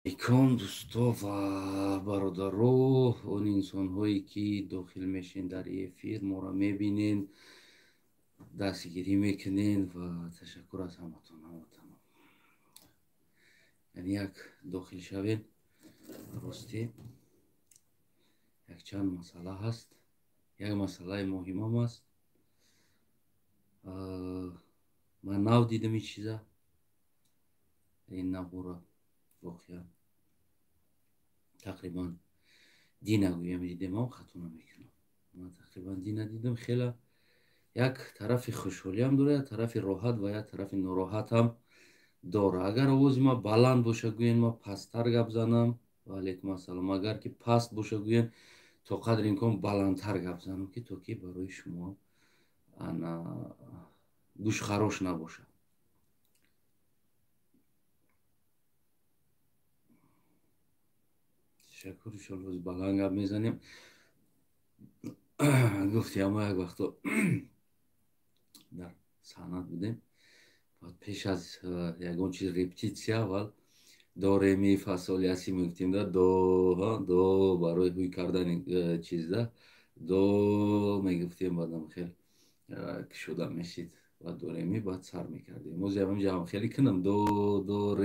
Алейкум дӯсто ва бародаро, он инсонҳое ки дохил мешин дар эфир, моро мебинен, дастгирӣ мекунен ва ташаккур аз ҳаматон. Яъне як дохил шавен, росте якчанд масъала ҳаст. Як масъалаи муҳимам аст. Ман нав дидам ин чиза, ин навъро воқеан тақрибан дина гӯям дидемам, хато намекунам. Ман тақрибан дина дидам. хела як тарафи хушҳолиам дора, як тарафи роҳат ва як тарафи нороҳатам дора. Агар овози ман баланд боша, гӯен ман пасттар гап занам. Ва алейкум ассалом. Агар ки паст боша, гӯен то қадри имкон баландтар гап занам, ки то ки барои шумо гӯшхарош набоша. ташаккур. иншоалло баланд гап мезанем. гуфти ама як вақто дар саҳнат будем, пеш аз ягон чиз репетитсия аввал до ре ми фа сол ля си мегуфтем, до барои ҳуй кардани чизда до мегуфтем, баъдам хел кушода мешид ва до ре ми баъд сар мекардем. мози ҳамин ҷамъ хеле кунам до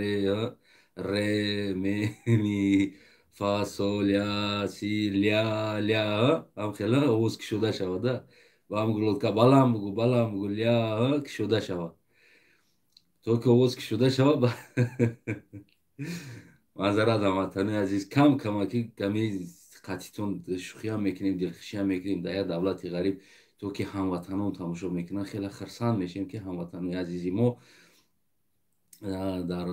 ре ми фа сол ля си ля ҳам хела овоз кушода шавада. ва ҳам гулотка баланд бугу ля кушода шавад. то ки овоз кушода шавад маъзарат ҳамватанои азиз, камаки ками қатитон шӯхиам мекунем, дилхушиам мекунем дар як давлати ғариб. то ки ҳамватанон тамошо мекунанд, хеле хурсанд мешавем ки ҳамватанои азизи мо дар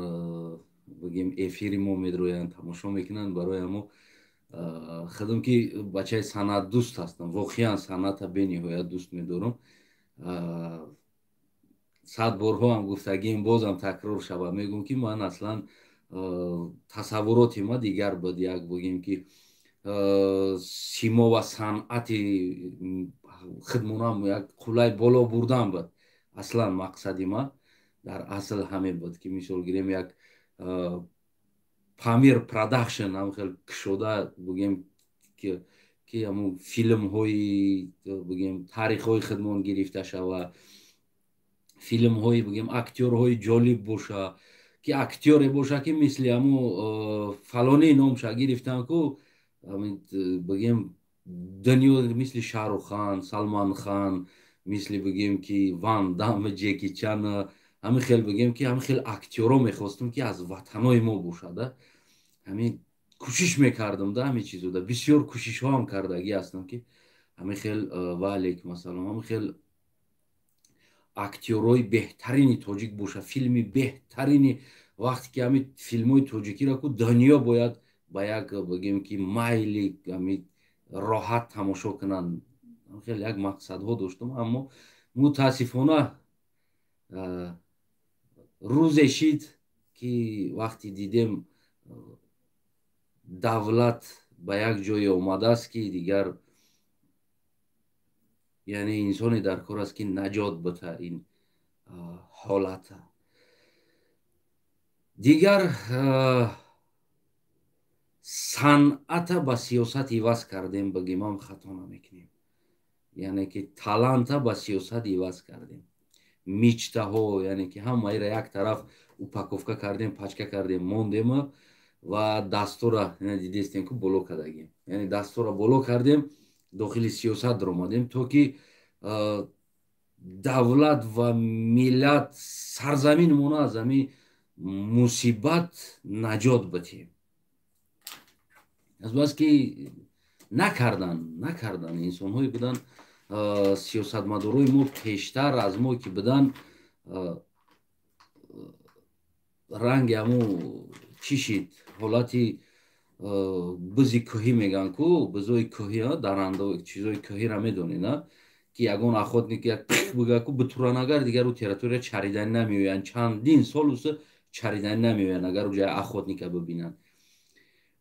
бигем эфири мо медроянд, тамошо мекунанд. барои ҳамо худам ки бачаи санъат дӯст ҳастам, воқеан санъата бениҳоят дӯст медорам. сад борҳо ҳам гуфтагием, бозам такрор шавад, мегӯям ки ман аслан тасаввуроти ма дигар буд. як бигем ки симо ва санъати худмонам як қулаи боло бурдан буд. аслан мақсади ма дар асл ҳамин буд, ки мисол гирем як памир продакшн, ҳам хел кушода бигем ки ҳамун филмҳои бигем таърихҳои худмон гирифта шава, филмҳои бигем актёрҳои ҷолиб боша, ки актёре боша ки мисли ҳамо фалони номша гирифтан ку бигем дунё, мисли Шаҳрухан, Салманхан, мисли бигем ки Ван Дам, Джеки Чан, ҳамин хел бигем ки ҳамин хел актёро мехостам ки аз ватанои мо бошада. ҳамин кӯшиш мекардам да ҳамин чизода. бисёр кӯшишҳоам кардагӣ ҳастам ки ҳамин хел ва алейкум ассалом, ҳамин хел актёрои беҳтарини тоҷик боша, филми беҳтарини, вақте ки ҳамин филмҳои тоҷикиро ку дунё бояд ба як бигем ки майли ҳамин роҳат тамошо кунанд. хеле як мақсадҳо доштам, аммо мутаассифона рӯзе шид ки вақте дидем давлат ба як ҷое омадааст ки дигар яъне инсоне дар кор аст ки наҷот бита ин ҳолата. дигар санъата ба сиёсат иваз кардем, бигимам хато намекунем. яъне ки таланта ба сиёсат иваз кардем. мечтаҳо, яъне ки ҳамаира як тараф упаковка кардем, пачка кардем, мондем ва дастора дидестем ки боло кардагем. яъне дастора боло кардем, дохили сиёсат даромадем, то ки давлат ва миллат, сарзаминмона аз ҳамин мусибат наҷот битем. азбаски накардан инсонҳое буданд, сиёсатмадорои мо пештар аз мо ки буданд, ранги ҳамо чӣ шид, ҳолати бизи кӯҳӣ мегӯянд ку, бизои кӯҳӣ, дарандо чизои кӯҳира медонед, ки ягон охотник як бигӯяд ку битуран, агар дигар ӯ территория чаридани намеоянд, чандин сол уса чаридани намеоянд, агар ӯ ҷои охотника бибинанд.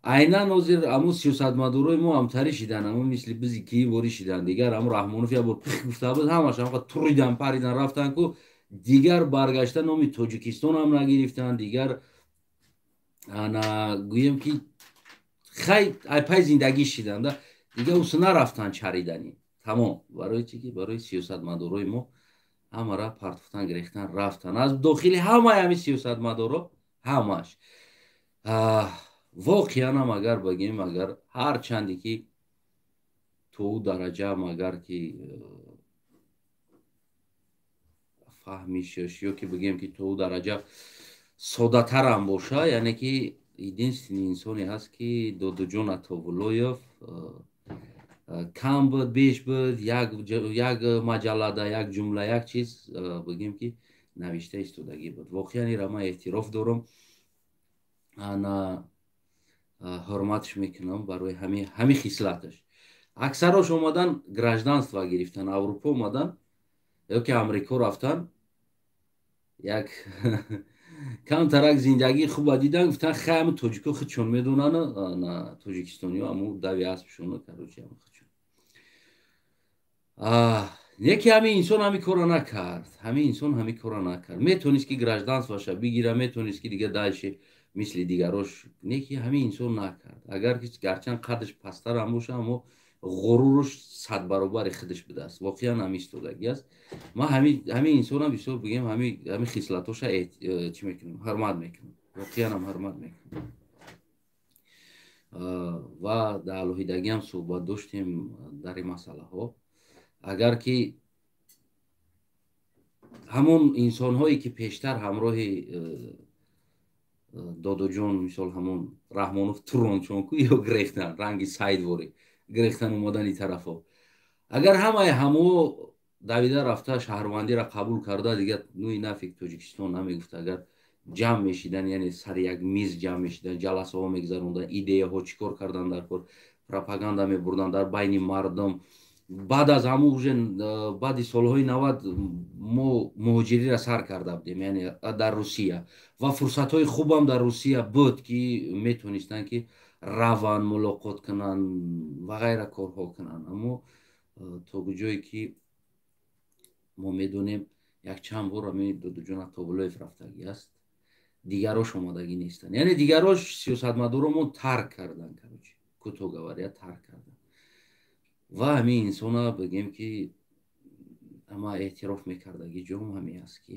айнан ҳозир ҳамун сиёсатмадорои мо ҳамтарӣ шиданд, ҳамун мисли бизи киворӣ шиданд. дигар ҳамун Раҳмонов як бор гуфта буд, ҳамааш туридан паридан рафтанд ку дигар баргашта номи Тоҷикистон ҳам нагирифтанд, дигар ана гӯем ки хай айпай зиндагӣ шиданда дига усы нарафтан чаридани тамом барои чӣ ки барои сиёсатмадорои мо ҳамара партофтан гирехтан рафтан аз дохили ҳамаи ҳами сиёсатмадоро ҳамааш воқеан ҳам агар бигем агар ҳарчанде ки то ӯ дараҷаам агар ки фаҳмишаш ё ки бигем ки то ӯ дараҷа соддатарам боша яъне ки единственный инсоне ҳаст ки Додуҷон Атовуллоев кам буд беш буд як маҷаллада як ҷумла як чиз бигем ки навишта истодагӣ буд воқеан инро ман эътироф дорам ана ҳурматш мекунам барои ҳамин хислаташ аксарош омадан гражданство гирифтан аврупо омадан ё ки амрико рафтан як камтарак зиндагии хуба дидан гуфтан хай ҳамин тоҷико худшон медонан тоҷикистониҳо ҳаму дави аспшону карочи худшон не ки ҳамин инсон ҳамин кора накард ҳамин инсон ҳамин кора накард метонист ки гражданствоаша бигира метонист ки дига дальше мисли дигарош не ки ҳамин инсон накард агар гарчанд қаддаш пасттарам боша аммо ғуруруш 100 баробари худаш будааст воқеан ҳамин истодагӣ аст ман ҳамин инсонам бисёр бигем ҳамин хислатоша чӣ мекунам ҳурмат мекунам воқеанам ҳурмат мекунам ва дар алоҳидагиам суҳбат доштем дар ин масъалаҳо агар ки ҳамон инсонҳое ки пештар ҳамроҳи Додуҷон мисол ҳамон Раҳмонов Турончонку ё гирехтан ранги сайдворӣ гирехтан омадани тарафо агар ҳамаи ҳамо давида рафта шаҳрвандиро қабул карда дига нӯи нафик Тоҷикистон намегуфт агар ҷамъ мешидан яъне сари як миз ҷамъ мешидан ҷаласаҳо мегзарондан идеяҳо чӣ кор кардан дар кор пропаганда мебурдан дар байни мардум баъд аз ҳаму уже баъди солҳои 90 мо муҳоҷириро сар карда будем яъне дар Русия ва фурсатҳои хубам дар Русия буд ки метонистанд ки раванд мулоқот кунанд ва ғайра корҳо кунанд аммо то ҷое ки мо медонем якчанд бор ҳамин Додуҷон Атовуллоев рафтагӣ аст дигарош омадагӣ нестанд яъне дигарош сиёсатмадоромон тарк кардан карочи кӯтоҳ гавария тарк кардан ва ҳамин инсона бигем ки ама эътироф мекардагӣ ҷом ҳамин аст ки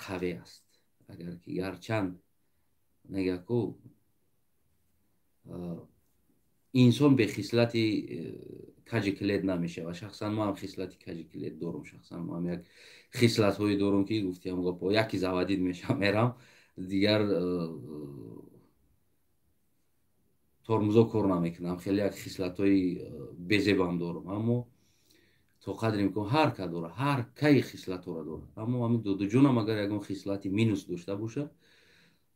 қавӣ аст агар ки гарчанд негаку инсон бехислати каҷикилед намешавад шахсан ман ҳам хислати каҷикилед дорам шахсан ман як хислатҳое дорам ки гуфтиам гапо яки завадид мешавам мерам дигар тормузо кор намекунам хеле як хислатҳои безебам дорам аммо то қадри имкон ҳар ка дорад ҳар кай хислатҳоро дорад аммо ҳамин Додуҷонам агар ягон хислати минус дошта бошад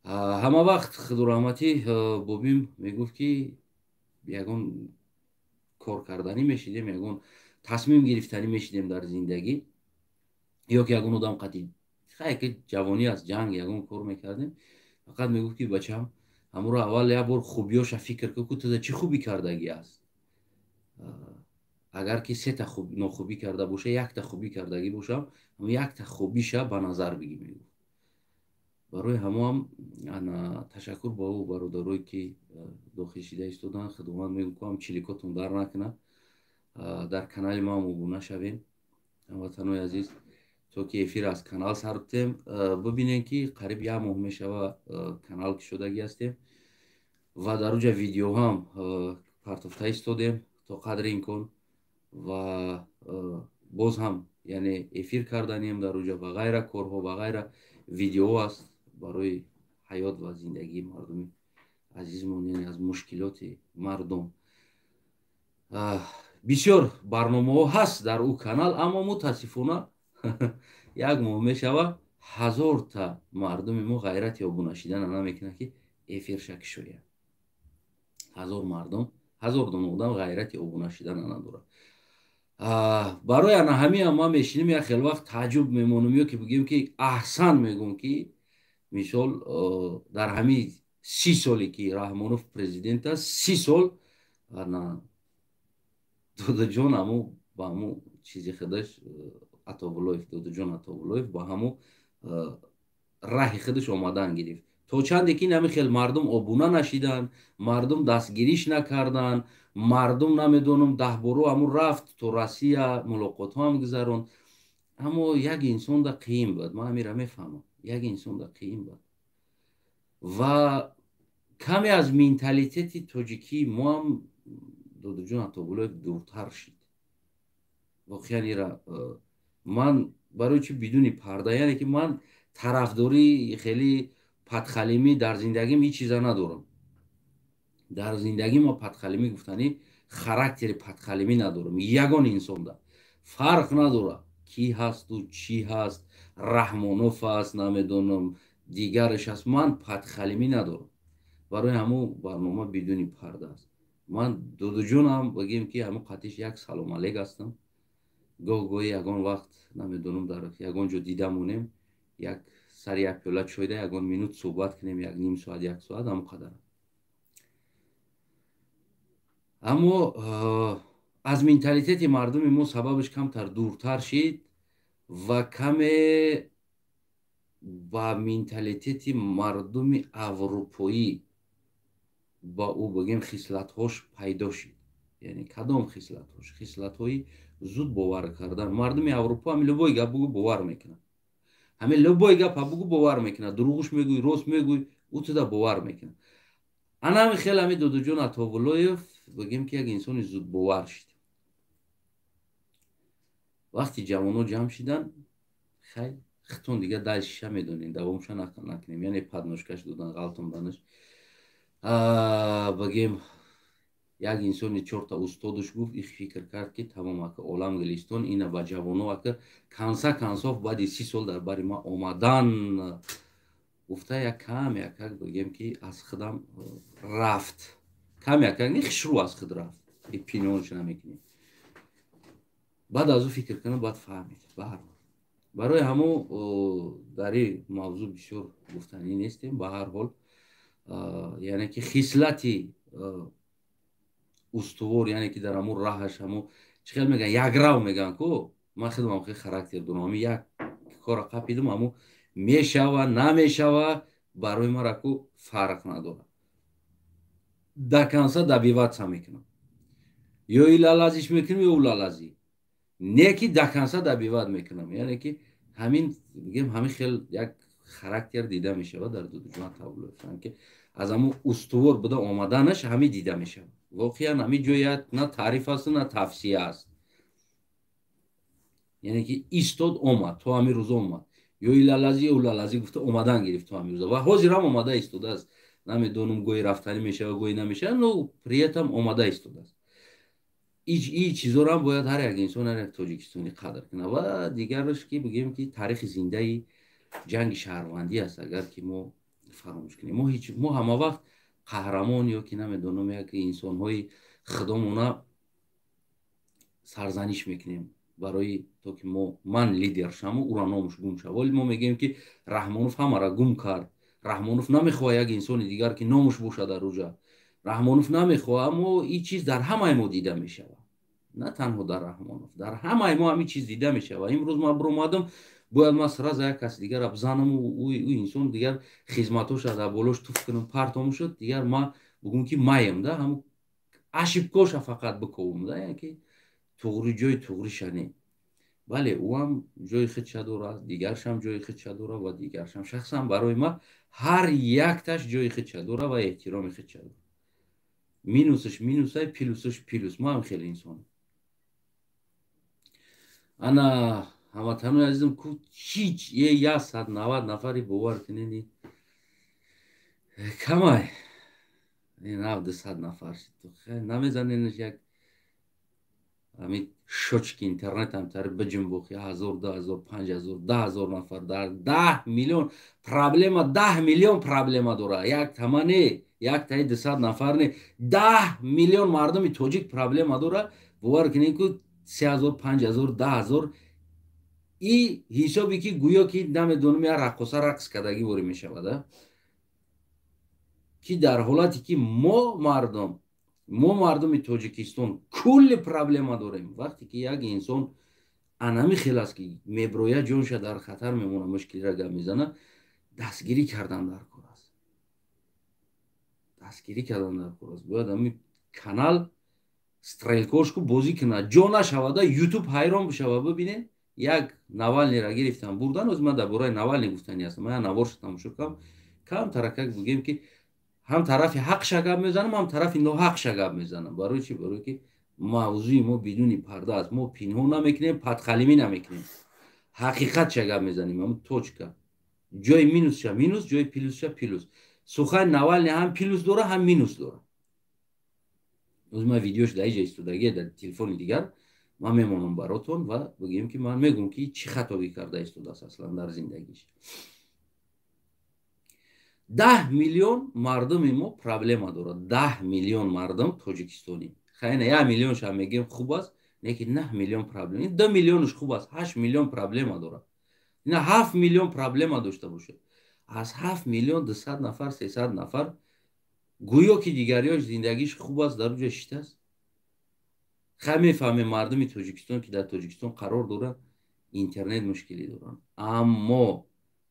ҳама вақт худурраҳматӣ бобим мегуфт ки ягон кор карданӣ мешидем ягон тасмим гирифтанӣ мешидем дар зиндагӣ ё ки ягон одам қадди хай ки ҷавонӣ аст ҷанг ягон кор мекардем фақат мегуфт ки бачаам ҳамуро аввал як бор хубиёша фикр кун ку туда чӣ хубӣ кардагӣ аст агар ки сета нохубӣ карда боша якта хубӣ кардагӣ бошам ҳамн якта хубиша ба назар бигир мегуфт барои ҳамоам ташаккур ба ӯ бародарое ки дохилшида истоданд хидмат мекунам чиликотон дар накунад дар канали ман обуна шавем ҳамватанои азиз то ки эфир аз канал сар битем бибинем ки қариб 1 моҳ мешава канал кушодагӣ ҳастем ва дар уҷа видеоҳам партофта истодем то қадри имкон ва боз ҳам яъне эфир карданем дар уҷа ва ғайра корҳо ва ғайра видеоҳо аст барои ҳаёт ва зиндагии мардуми азизмон яъне аз мушкилоти мардум бисёр барномаҳо ҳаст дар ӯ канал аммо мутаассифона 1 моҳ мешава 1000та мардуми мо ғайрати обуна шидана намекунад ки эфирша кушояд 1000 мардум 1000 дона одам ғайрати обуна шидана надорад барои ана ҳамиам ман мешинем як хел вақт тааҷҷуб мемонам ё ки бигем ки аҳсан мегӯм ки мисол дар ҳамин 30 соле ки Раҳмонов президент аст 30 сол Додуҷон ҳаму ба ҳаму чизи худаш Атовуллоев Додуҷон Атовуллоев ба ҳаму раҳи худаш омадан гирифт то чанде ки намехел мардум обуна нашидан, мардум дастгириш накардан, мардум намедонам даҳборо аму рафт то Россия мулоқотҳо ҳам гузаронд. аммо як инсонда қиин буд, ман ҳамира мефаҳмам, як инсонда қиин буд. ва каме аз менталитети тоҷикӣ мо ҳам додуҷон Атоғулоев дуртар шид. воқеан ира ман барои чи бидуни парда, яъне ки ман тарафдори хеле падхалимӣ дар зиндагим ин чиза надорам. дар зиндагӣ мо падхалимӣ гуфтани характери падхалимӣ надорам. ягон инсонда фарқ надора кӣ ҳасту чӣ ҳаст, Раҳмонов аст, намедонам дигараш аст, ман падхалимӣ надорам. барои ҳамун барнома бидуни парда аст. ман додуҷонам багем ки ҳамун қатиш як салом алек ҳастам. гоҳ-гоҳи ягон вақт намедонам дар ягон ҷо дида монем, як сари як пиёла чойда ягон минут суҳбат кунем, як ним соат, як соат, ҳамон қадар. аммо аз менталитети мардуми мо сабабаш камтар дуртар шид ва каме ба менталитети мардуми аврупоӣ ба ӯ багем хислатҳош пайдо шид. яъне кадом хислатҳош? хислатҳои зуд бовар кардан. мардуми аврупо ҳамин любой гап бугӯ бовар мекунад. ҳамин любой гапа бугӯ бовар мекунад. дурӯғуш мегӯй, рост мегӯй, ӯ туда бовар мекунад. ана ҳамин хел ҳамин Додуҷон Атоғулоев багем ки як инсони зудбовар шид. вақти ҷавоно ҷамъ шидан, хай хитон дигар дай шиша медонем, давомша накунем, яъне падношкаш додан ғалтон банаш. багем як инсони чорта устодаш гуфт, ин фикр кард ки тамом ака олам гилистон ина ба ҷавоно ака канса кансоф баъди 30 сол дар бари ма омадан гуфта як кам якак багем ки аз худам рафт. кам якак не хишрӯ аз худ рафт. пинҳонш намекунем. баъд аз ӯ фикр кунам, баъд фаҳмид. баҳарҳол барои ҳамон дар ин мавзӯъ бисёр гуфтанӣ нестем. ба ҳар ҳол яъне ки хислати устувор, яъне ки дар ҳамон раҳаш ҳамон чӣ хел мегӯянд, якрав мегӯянд ку ман худам хеле характер дорам. ҳамин як кора қапидам, ҳамон мешава намешава барои мара ку фарқ надорад. даканса дабиватса мекунам, ё илалазиш мекунам, ё улалазӣ, не ки даканса дабиват мекунам. яъне ки ҳамин бигем ҳамин хел як характер дида мешавад дар Додуҷон Атоғулоев, ки аз ҳамон устувор буда омаданаш ҳамин дида мешавад. воқеан ҳамин ҷоя на таъриф аст, на тавсия аст. яъне ки истод омад, то ҳамин рӯза омад, ё илалазӣ ё улалазӣ гуфта омадан гирифт то ҳамин рӯза ва ҳозирам омада истодааст. намедонам гоҳи рафтанӣ мешавад, гоҳи намешавад, но приятам омада истодааст. ин чизоро ҳам бояд ҳар як инсон, ҳар як тоҷикистонӣ қадр кунад. ва дигараш ки бигем ки таърихи зиндаи ҷанги шаҳрвандӣ аст. агар ки мо фаромӯш кунем, мо ҳама вақт қаҳрамон ё ки намедонам як инсонҳои худомона сарзаниш мекунем барои то ки ман лидер шавам, ура номуш гум шавад. вале мо мегӯем ки Раҳмонов ҳамаро гум кард. Раҳмонов намехоҳад як инсони дигар ки номуш бошад дар ӯ ҷо. Раҳмонов намехоҳад, аммо ин чиз дар ҳамаи мо дида мешавад. на танҳо дар Раҳмонов, дар ҳамаи мо ҳамин чиз дида мешавад. имрӯз ман биромадам, бояд ман сразу як каси дигар бзанам, ӯ инсон дигар хизматоша дар болош туф кунам, партому шуд, дигар ман бигӯм ки маем да, ҳамн ашибкоша фақат биковам да, яке туғри ҷои туғриша не. бале ӯ ҳам ҷои худша дорад, дигаршам ҷои худша дорад ва дигаршам. шахсан барои ман ҳар якташ ҷои худша дорад ва эҳтироми худша дорад. минусаш минусай, плюсаш плюс. ман ҳам хеле инсонам. ана ҳамватанои азизам, ку ҳеҷ 190 нафари бовар кунед, камай 200 нафар намезаненаш як ҳамин шочки интернетам тар биҷунбух 1000, 2000, 5000, 10000 нафар дар 10 миллион проблема, 10 миллион проблема дорад. як тама не, як таи 200 нафар не, 10 миллион мардуми тоҷик проблема дорад. бовар кунед ку 3000, 5000, 10000 и ҳисоби ки гӯё ки намедонам як рақоса рақс кардагӣ ворӣ мешавад, ки дар ҳолате ки мо мардуми Тоҷикистон кулли проблема дорем. вақте ки як инсон анами хел аст ки меброяд ҷонша дар хатар мемонад, мушкилиро гап мезанад, дастгирӣ кардан дар кор аст. дастгирӣ кардан дар қораз бояд ҳамин канал стрелкошку бозӣ кунад ҷо нашавада ютуб ҳайрон бишава бибинед як Навальныйро гирифтан бурдан оз ман дар бораи Навальный гуфтанӣ ҳастам ман наворша тамошо кардам кам таракак бигӯем ки ҳам тарафи ҳақша гап мезанам ҳам тарафи ноҳақша гап мезанам барои чӣ барое ки мавзӯи мо бидуни парда аст мо пинҳон намекунем падқалимӣ намекунем ҳақиқатша гап мезанем ҳам точка ҷои минусша минус ҷои плюсша плюс сухани Навальный ҳам плюс дорад ҳам минус дорад оз ман видеош дар иҷа истодагие дар телефони дигар ман мемонам баротон ва бигӯем ки ман мегӯм ки чӣ хатое карда истодааст аслан дар зиндагиш 10 миллион мардуми мо проблема дорад 10 миллион мардум тоҷикистонӣ хайна 1 миллионшам мегӯем хуб аст лекин 9 миллион проблема 2 миллионш хуб аст 8 миллион проблема дорад ина 7 миллион проблема дошта бошад аз 7 миллион 200 нафар 300 нафар гӯё ки дигариёш зиндагиш хуб аст дар ҷо шитааст хай мефаҳмем мардуми тоҷикистон ки дар тоҷикистон қарор дорад интернет мушкилӣ доранд аммо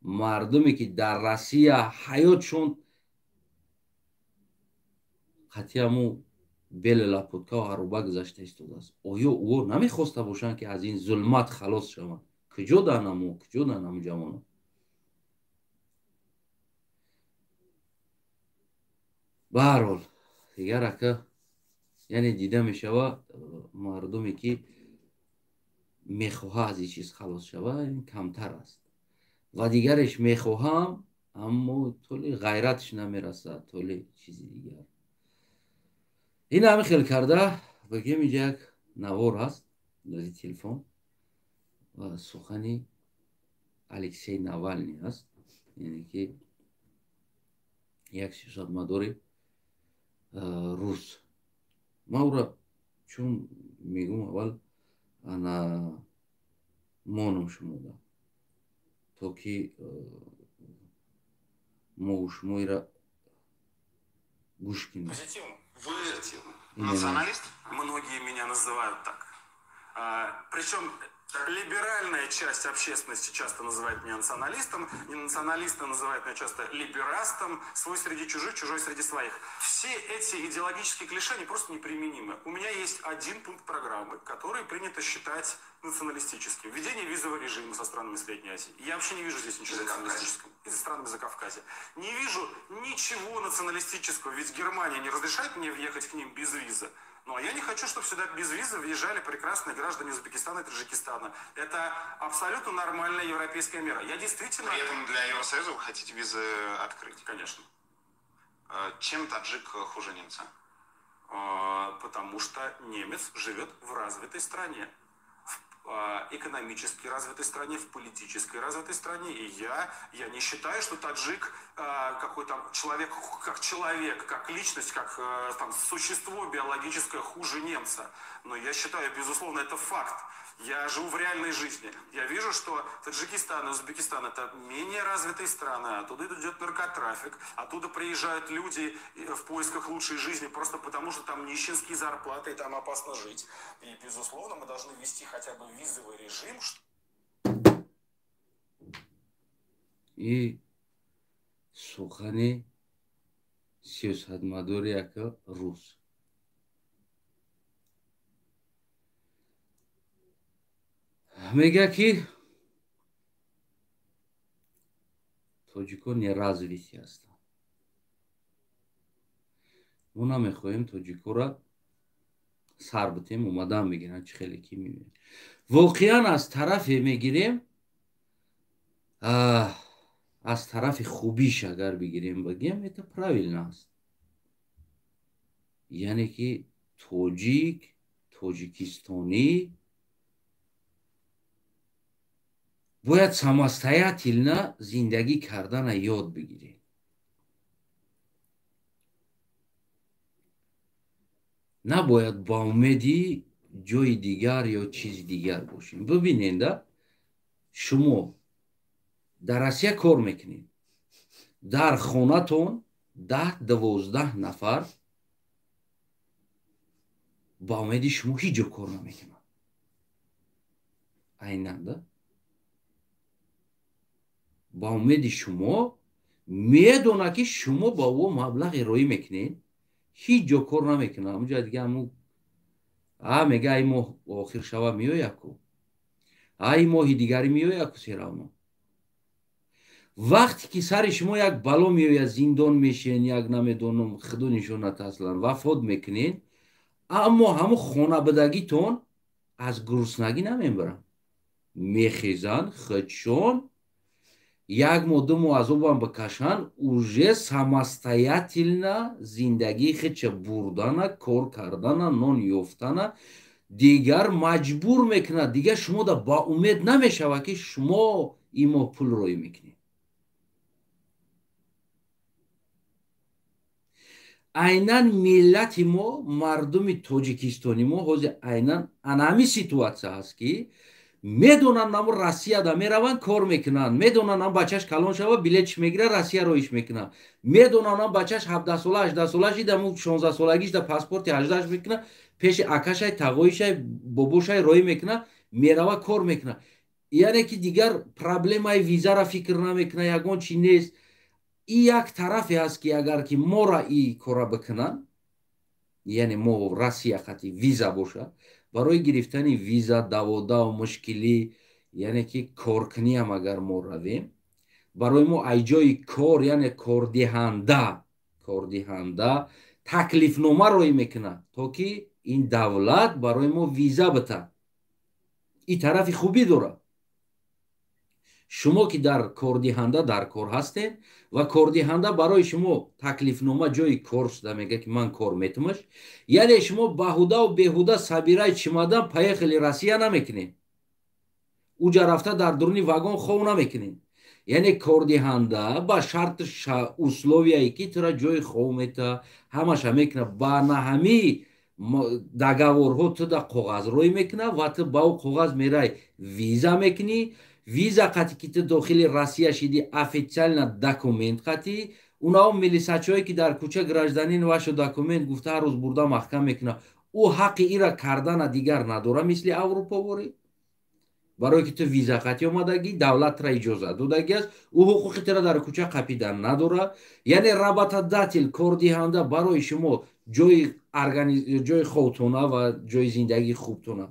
мардуме ки дар Россия ҳаётшон қатъи ҳамун бели лапотка ва ҳаруба гузашта истодааст оё ӯ намехоста бошанд ки аз ин зулмат халос шаванд куҷо дар намо куҷо дар намо ҷавонон ба ҳар ҳол дигар ака яъне дида мешавад мардуме ки мехоҳад аз ин чиз халос шавад камтар аст ва дигареш мехоҳам аммо толи ғайратш намерасад толи чизи дигар ин ҳамин хел карда бигӯем инҷа як навор ҳаст дар телефон ва сухани Алексей Навальный ҳаст яъне ки як сиёсатмадори рус ман ӯро чун мегӯм аввал ана моном шумода то ки могу шумо ира гӯш кунем. Вы националист? Многие меня называют так. Причем либеральная часть общественности часто называет меня националистом, и националисты называют меня часто либерастом, свой среди чужих, чужой среди своих. Все эти идеологические клише, они просто неприменимы. У меня есть один пункт программы, который принято считать националистическим. Введение визового режима со странами Средней Азии. Я вообще не вижу здесь ничего националистического. И со странами Закавказья. Не вижу ничего националистического, ведь Германия не разрешает мне въехать к ним без визы. Ну, а я не хочу, чтобы сюда без визы въезжали прекрасные граждане Узбекистана и Таджикистана. Это абсолютно нормальная европейская мера. Я действительно... При этом для Евросоюза вы хотите визы открыть? Конечно. Чем таджик хуже немца? Потому что немец живет в развитой стране. В экономически развитой стране, в политической развитой стране. И я не считаю, что таджик какой-то человек, как личность, как там, существо биологическое хуже немца. Но я считаю, безусловно, это факт. Я живу в реальной жизни. Я вижу, что Таджикистан и Узбекистан – это менее развитые страны. Оттуда идет наркотрафик. Оттуда приезжают люди в поисках лучшей жизни просто потому, что там нищенские зарплаты и там опасно жить. И, безусловно, мы должны ввести хотя бы визовый режим. И сухани сиёсатмадори ака рус мега ки тоҷикон неразвити ҳастанд мо намехоҳем тоҷикоро сар битем омадан бигиранд чӣ хеле ки мебинем воқеан аз тарафе мегирем аз тарафи хубиш агар бигирем бигем это правильно аст яъне ки тоҷик тоҷикистонӣ бояд самостоятельно зиндагӣ кардана ёд бигирем набояд ба умеди ҷои дигар ё чизи дигар бошем бибиненда шумо дар Россия кор мекунед дар хонатон 10-12 нафар ба умеди шумо ҳеҷ ҷо кор намекунанд айнан да ба умеди шумо میدونه که شما با او مبلغ ارائه میکنین هیچ جا کار نمیکنه همونجا دیگه میگه ای ماه آخر شوه میوه کو ای ماهی دیگری میوه کو سیراما وقتی که سر شما یک بلا میوه زندان میشین یک نمیدونم خدا نشونت اصلا وفات میکنین اما همون خانه بدگیتون از گرسنگی نمیبرن میخیزن خودشون یک ماه азобам бикашанд уже самостоятельно зиндагии худша бурдана кор кардана нон ёфтана дигар маҷбур мекунад дигар шумода ба умед намешавад ки шумо имо пул рӯй мекунед айнан миллати мо мардуми тоҷикистони мо ҳозир айнан анами ситуатсия ҳаст ки медонанд намо россияда мераванд кор мекунанд медонанд нам бачаш калон шава билетш мегирад россияро иш мекунад медонанд нам бачаш 17-сола 18-солаши даму 16-солагиш да паспорти 18 мекунад пеши акашай тағоишай бобошай рӯй мекунад мерава кор мекунад яъне ки дигар проблемаи визара фикр намекунад ягон чи нест ин як тарафе ҳаст ки агар ки мора и кора бикунанд яъне мо россия хати виза бошад барои гирифтани виза даводау мушкилӣ яъне ки коркуниам агар мо равем барои мо айҷои кор яъне кордиҳанда таклифнома рӯй мекунад то ки ин давлат барои мо виза битад ин тарафи хубӣ дорад шумо ки дар кордиҳанда дар кор ҳастед ва кордиҳанда барои шумо таклифнома ҷои кор шуда мегӯяд ки ман кор метумаш яъне шумо баҳудаву беҳуда сабираи чимодан поехали россия намекунед уҷа рафта дар дуруни вагон хов намекунед яъне кордиҳанда ба шарти условияе ки тура ҷои хов мета ҳамаша мекунад ба наҳами договорҳо ту да коғаз рӯй мекунад ва ту ба ӯ коғаз мерай виза мекунӣ виза қати ки ту дохили россия шиди официально документ қати унао милисачое ки дар кӯча гражданин вашу документ гуфта ҳар рӯз бурда маҳкам мекунад ӯ ҳаққи ира кардана дигар надора мисли авруповорӣ барое ки ту виза қати омадагӣ давлатра иҷозат додагӣ аст ӯ ҳуқуқи тура дар кӯча қапидан надорад яъне работодатель кордиҳанда барои шумо ҷои ховтона ва ҷои зиндагии хубтона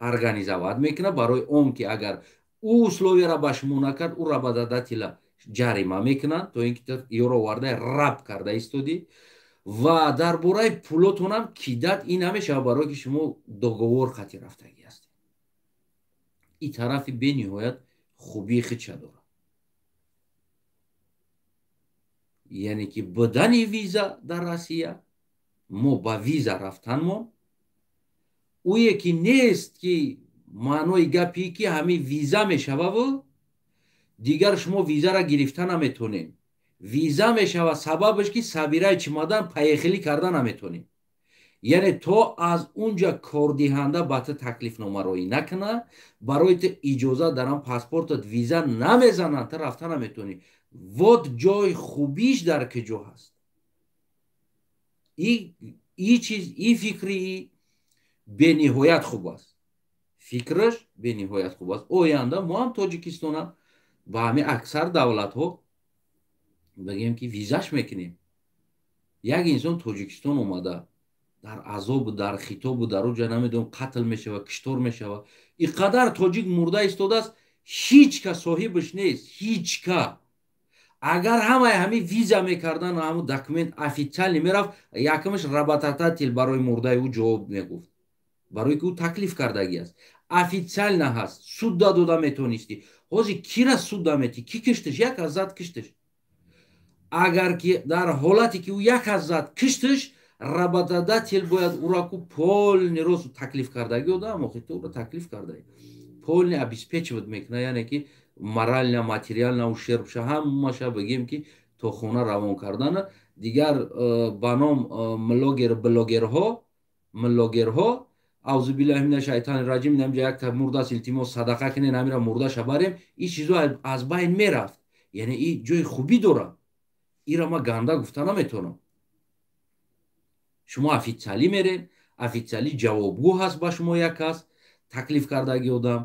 организоват мекунад барои он ки агар ӯ условияра ба шумо накард ӯ работодателя ҷарима мекунанд то ин ки ёро оварда раб карда истодӣ ва дар бораи пулотонам кидат ин намешавад барое ки шумо договор қати рафтагӣ ҳастед ин тарафи бениҳоят хубии худша дорад яъне ки будани виза дар россия мо ба виза рафтанмон ӯе ки нест ки маънои гапи ки ҳамин виза мешававу дигар шумо визара гирифта наметонед виза мешава сабабаш ки сабираи чимодан паехилӣ карда наметонед яъне то аз унҷа кордиҳанда ба ту таклифномароӣ накунад барои ту иҷозат дар ан паспортат виза намезананд ту рафта наметонӣ вот ҷои хубиш дар куҷо ҳаст ин фикри бениҳоят хуб аст фикраш бениҳоят хуб аст оянда мо ҳам тоҷикистонам ба ҳамин аксар давлатҳо бигем ки визаш мекунем як инсон тоҷикистон омада дар азобу дар хитобу дар уҷа намедонам қатл мешава киштор мешава инқадар тоҷик мурда истодааст ҳеҷ кас соҳибаш нест ҳеҷ ка агар ҳамаи ҳамин виза мекардан ҳамун документ официални мерафт якумаш работодатель барои мурдаи ӯ ҷавоб мегуфт барое ки ӯ таклиф кардагӣ аст официально ҳаст суд дода метонистӣ ҳозир кира суд дамети ки кишташ як аз зад кишташ агар ки дар ҳолате ки ӯ як аз зад кишташ работодатель бояд ураку полни росту таклиф кардагӣ одам охи ту уро таклиф кардаи полни обеспечиват мекунад яъне ки морально материально ушербша ҳамаша бигем ки то хона равон кардана дигар ба ном блогерҳо авзубиллаҳи мина шайтони раҷим намҷа як мурдас илтимос садақа кунед намира мурдаша барем ин чизо аз байн мерафт яъне ин ҷои хубӣ дорад ира ма ганда гуфта наметонам шумо официалӣ меред официалӣ ҷавобгӯ ҳаст ба шумо як кас таклиф кардаги одам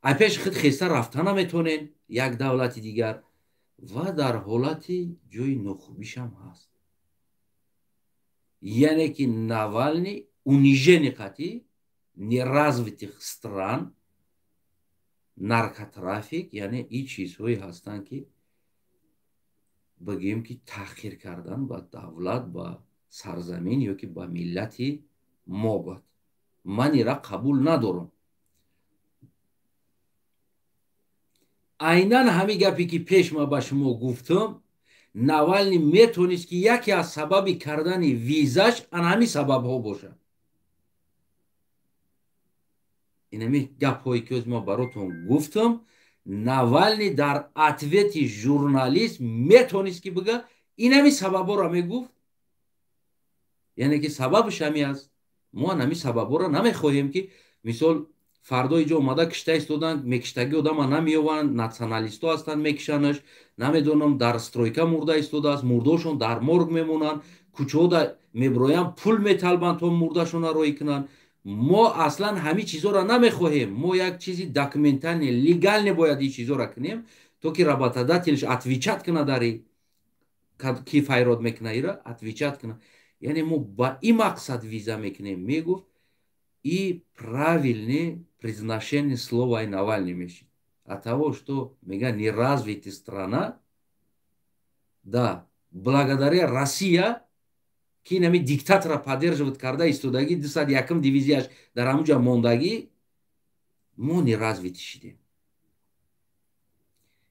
аз пеши худ хеста рафта наметонед як давлати дигар ва дар ҳолати ҷои нохубишам ҳаст. Яъне ки Навальный унижение қатъи неразвитых стран, наркотрафик, яъне ин чизҳое ҳастанд ки бигӯем ки таҳқир кардан ба давлат, ба сарзамин ё ки ба миллати мо буд. Ман ира қабул надорам. айнан ҳамин гапе ки пеш ман ба шумо гуфтам, Навальный метавонист ки яке аз сабаби кардани визаш ан ҳамин сабабҳо бошад. инами гапҳое ки ман баротон гуфтам, Навальный дар ответи журналист метавонист ки бига инами сабабҳоро мегуфт. яъне ки сабабаш ҳамин аст. мо ҳамин сабабҳоро намехоҳем ки мисол фардо иҷо омада кишта истоданд, мекиштаги одама намеёванд, националистҳо ҳастанд мекишанаш, намедонам дар стройка мурда истодааст, мурдошон дар морг мемонанд, кӯчаҳода меброянд, пул металбанд то мурдашонро роӣ кунанд. мо аслан ҳамин чизҳоро намехоҳем. мо як чизи документальне легалне бояд ин чизҳоро кунем, то ки работодателш отвечат кунад дари ки файрод мекуна ира отвечат кунад. яъне мо ба ин мақсад виза мекунем. мегуфт и правильное произношение слова Навальный мешид. От того, что мега неразвитая страна, да, благодаря Россия, ки нами диктатора поддерживает карда истодаги 201 дивизияш дар амуҷа мондаги, мо неразвитӣ шидем.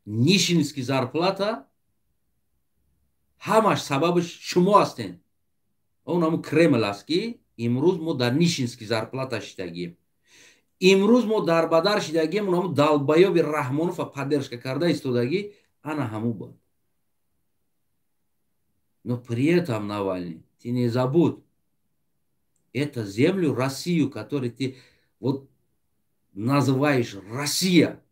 Нишинский зарплата ҳамаш сабабаш шумо ҳастен. он ҳамун Кремл аст ки имрӯз мо дар Нишинский зарплата шидагием. имрӯз мо дар бадар шидагием, ҳамун Далбаёби Раҳмонова поддержка карда истодаги, ана ҳамун буд. Но при этом, Навальный, ты не забудь, это землю Россию, которую ты вот называешь Россия,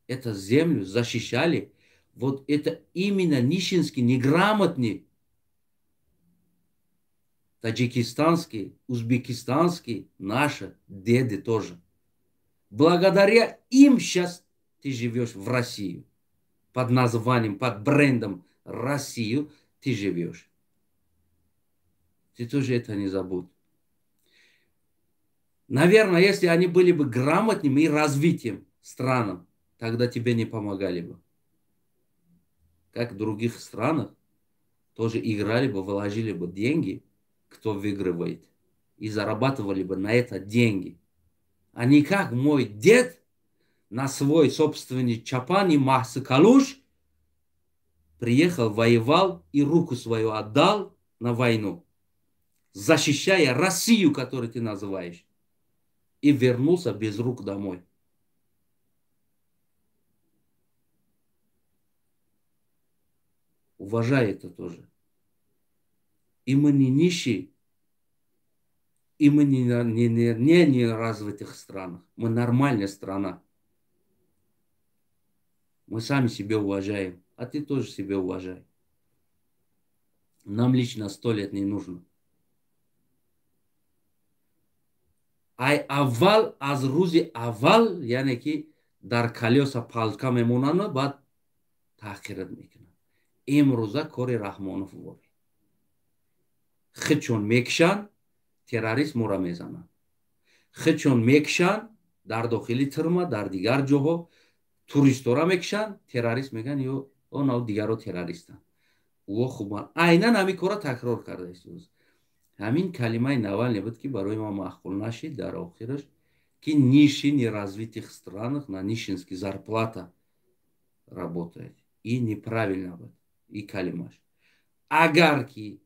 эту землю защищали, вот это именно нищенский, неграмотный, таджикистанский, узбекистанский, наши деды тоже. Благодаря им сейчас ты живешь в Россию. Под названием, под брендом Россию ты живешь. Ты тоже это не забудь. Наверное, если они были бы грамотными и развитием странам, тогда тебе не помогали бы. Как в других странах тоже играли бы, вложили бы деньги, кто выигрывает, и зарабатывали бы на это деньги. А не как мой дед на свой собственный чапан и махсы-калуш приехал, воевал и руку свою отдал на войну, защищая Россию, которую ты называешь, и вернулся без рук домой. Уважай это тоже. И мы не нищие, и мы не развитых странах. Мы нормальная страна. Мы сами себя уважаем, а ты тоже себя уважай. Нам лично 100 лет не нужно. Ай аввал аз рӯзи аввал, яъне ки дар калёса палка мемонанд, баъд таҳқират мекунанд. имрӯза кори Раҳмонов вори. хичон мекишанд, террорист моро мезананд. хичон мекишанд дар дохили тирма, дар дигар ҷоҳо туристора мекишанд, террорист меган ё оно дигаро террористанд. ва хуб айнан ҳамин кора такрор карда истод. ҳамин калимаи Навальный буд ки барои ман маъқул нашид дар охираш, ки ниши неразвитых странах на нишинский зарплата работает. И неправильно буд и калимаш. агар ки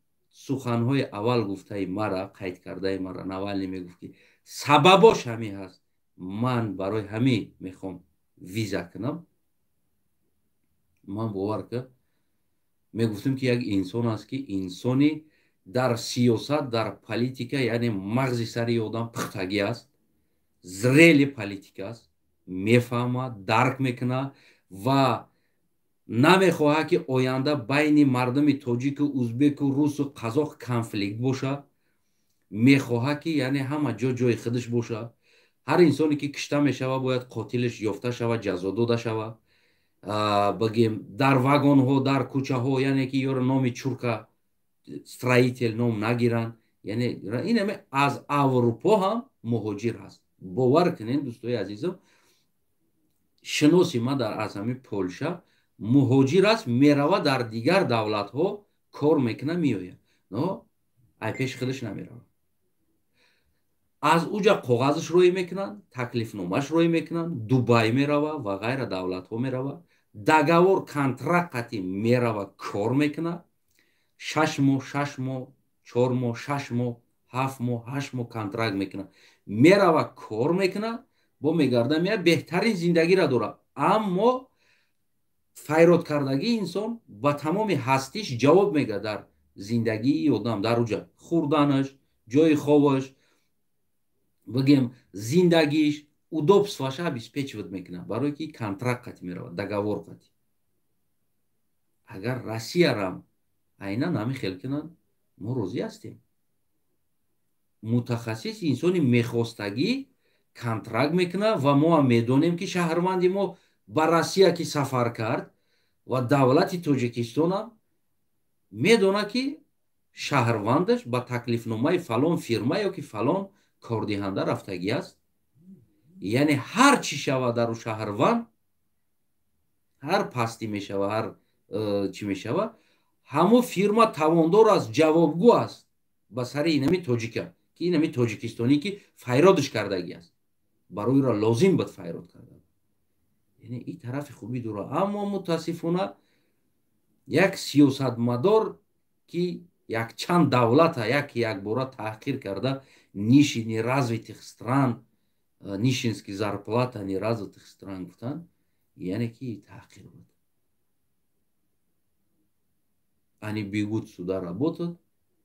суханҳои аввал гуфтаи мара, қайд кардаи мара Навальный мегуфт ки сабабош ҳамин ҳаст, ман барои ҳамин мехом виза кунам, ман бовар кар мегуфтам ки як инсон аст ки инсони дар сиёсат, дар политика, яъне мағзи сари одам пухтагӣ аст, зрели политика аст, мефаҳмад, дарк мекунад ва намехоҳад ки оянда байни мардуми тоҷику узбеку русу қазоқ конфликт бошад. мехоҳад ки яъне ҳама ҷо ҷои худаш бошад. ҳар инсоне ки кишта мешавад бояд қотилаш ёфта шавад, ҷазо дода шавад. бигем дар вагонҳо дар кӯчаҳо яъне ки ёро номи чурка строитель ном нагиранд яъне ин ҳаме аз аврупо ҳам муҳоҷир ҳаст бовар кунед дӯстои азизам шиноси ман аз ҳамин Полша муҳоҷир аст мерава дар дигар давлатҳо кор мекуна меояд но ай пеши худаш намерава аз уҷа коғазаш рӯй мекунанд таклифномаш рӯй мекунанд Дубай мерава ва ғайра давлатҳо мерава договор контракти мерава кор мекунад 6 моҳ 6 моҳ 4 моҳ 6 моҳ 7 моҳ 8 моҳ контракт мекунад мерава кор мекунад бо мегарда мея беҳтарин зиндагиро дорад аммо файродкардагии инсон ба тамоми ҳастиш ҷавоб мега дар зиндагии одам дар уҷа хӯрданаш ҷои хобаш бигем зиндагиш удобствоаш обеспечивать мекунад барое ки контракт қати меравад договор қати агар Россиярам айна нами хел кунанд мо розӣ ҳастем мутахассис инсони мехостагӣ контракт мекунад ва мо ҳам медонем ки шаҳрванди мо ба Россия ки сафар кард ва давлати Тоҷикистон ҳам медонад ки шаҳрвандаш ба таклифномаи фалон фирма ё ки фалон кордиҳанда рафтагӣ аст яъне ҳар чӣ шавад дар шаҳрванд ҳар пастӣ мешава ҳар чӣ мешава ҳамо фирма тавондор аст ҷавобгӯ аст ба сари инами тоҷика ки инами тоҷикистонӣ ки файродаш кардагӣ аст барои ра лозим бад файрод карда яъне ин тарафи хубӣ дорад аммо мутаассифона як сиёсатмадор ки якчанд давлата якбора таҳқир карда ниши неразвитых стран нищенский зарплата неразвитых стран гуфтан яъне ки таҳқир буд они бегут сюда работать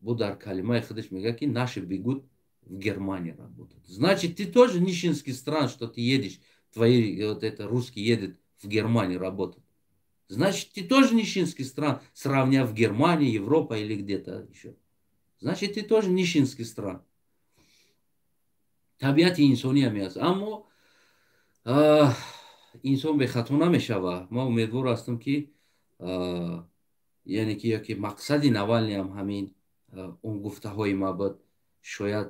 бо дар калимаи худаш мега ки наши бегут в Германии работать значит ты тоже нищенский стран что ты едешь твои вот это русский едет в Германии работать значит ты тоже нищенский стран сравняв Германию Европа или где-то еще значит ты тоже нищенский стран табиати инсонӣ ҳам аст аммо инсон бехато намешава ма умедвор ҳастам ки яъне ки яке мақсади Навални ҳам ҳамин он гуфтаҳои ма буд шояд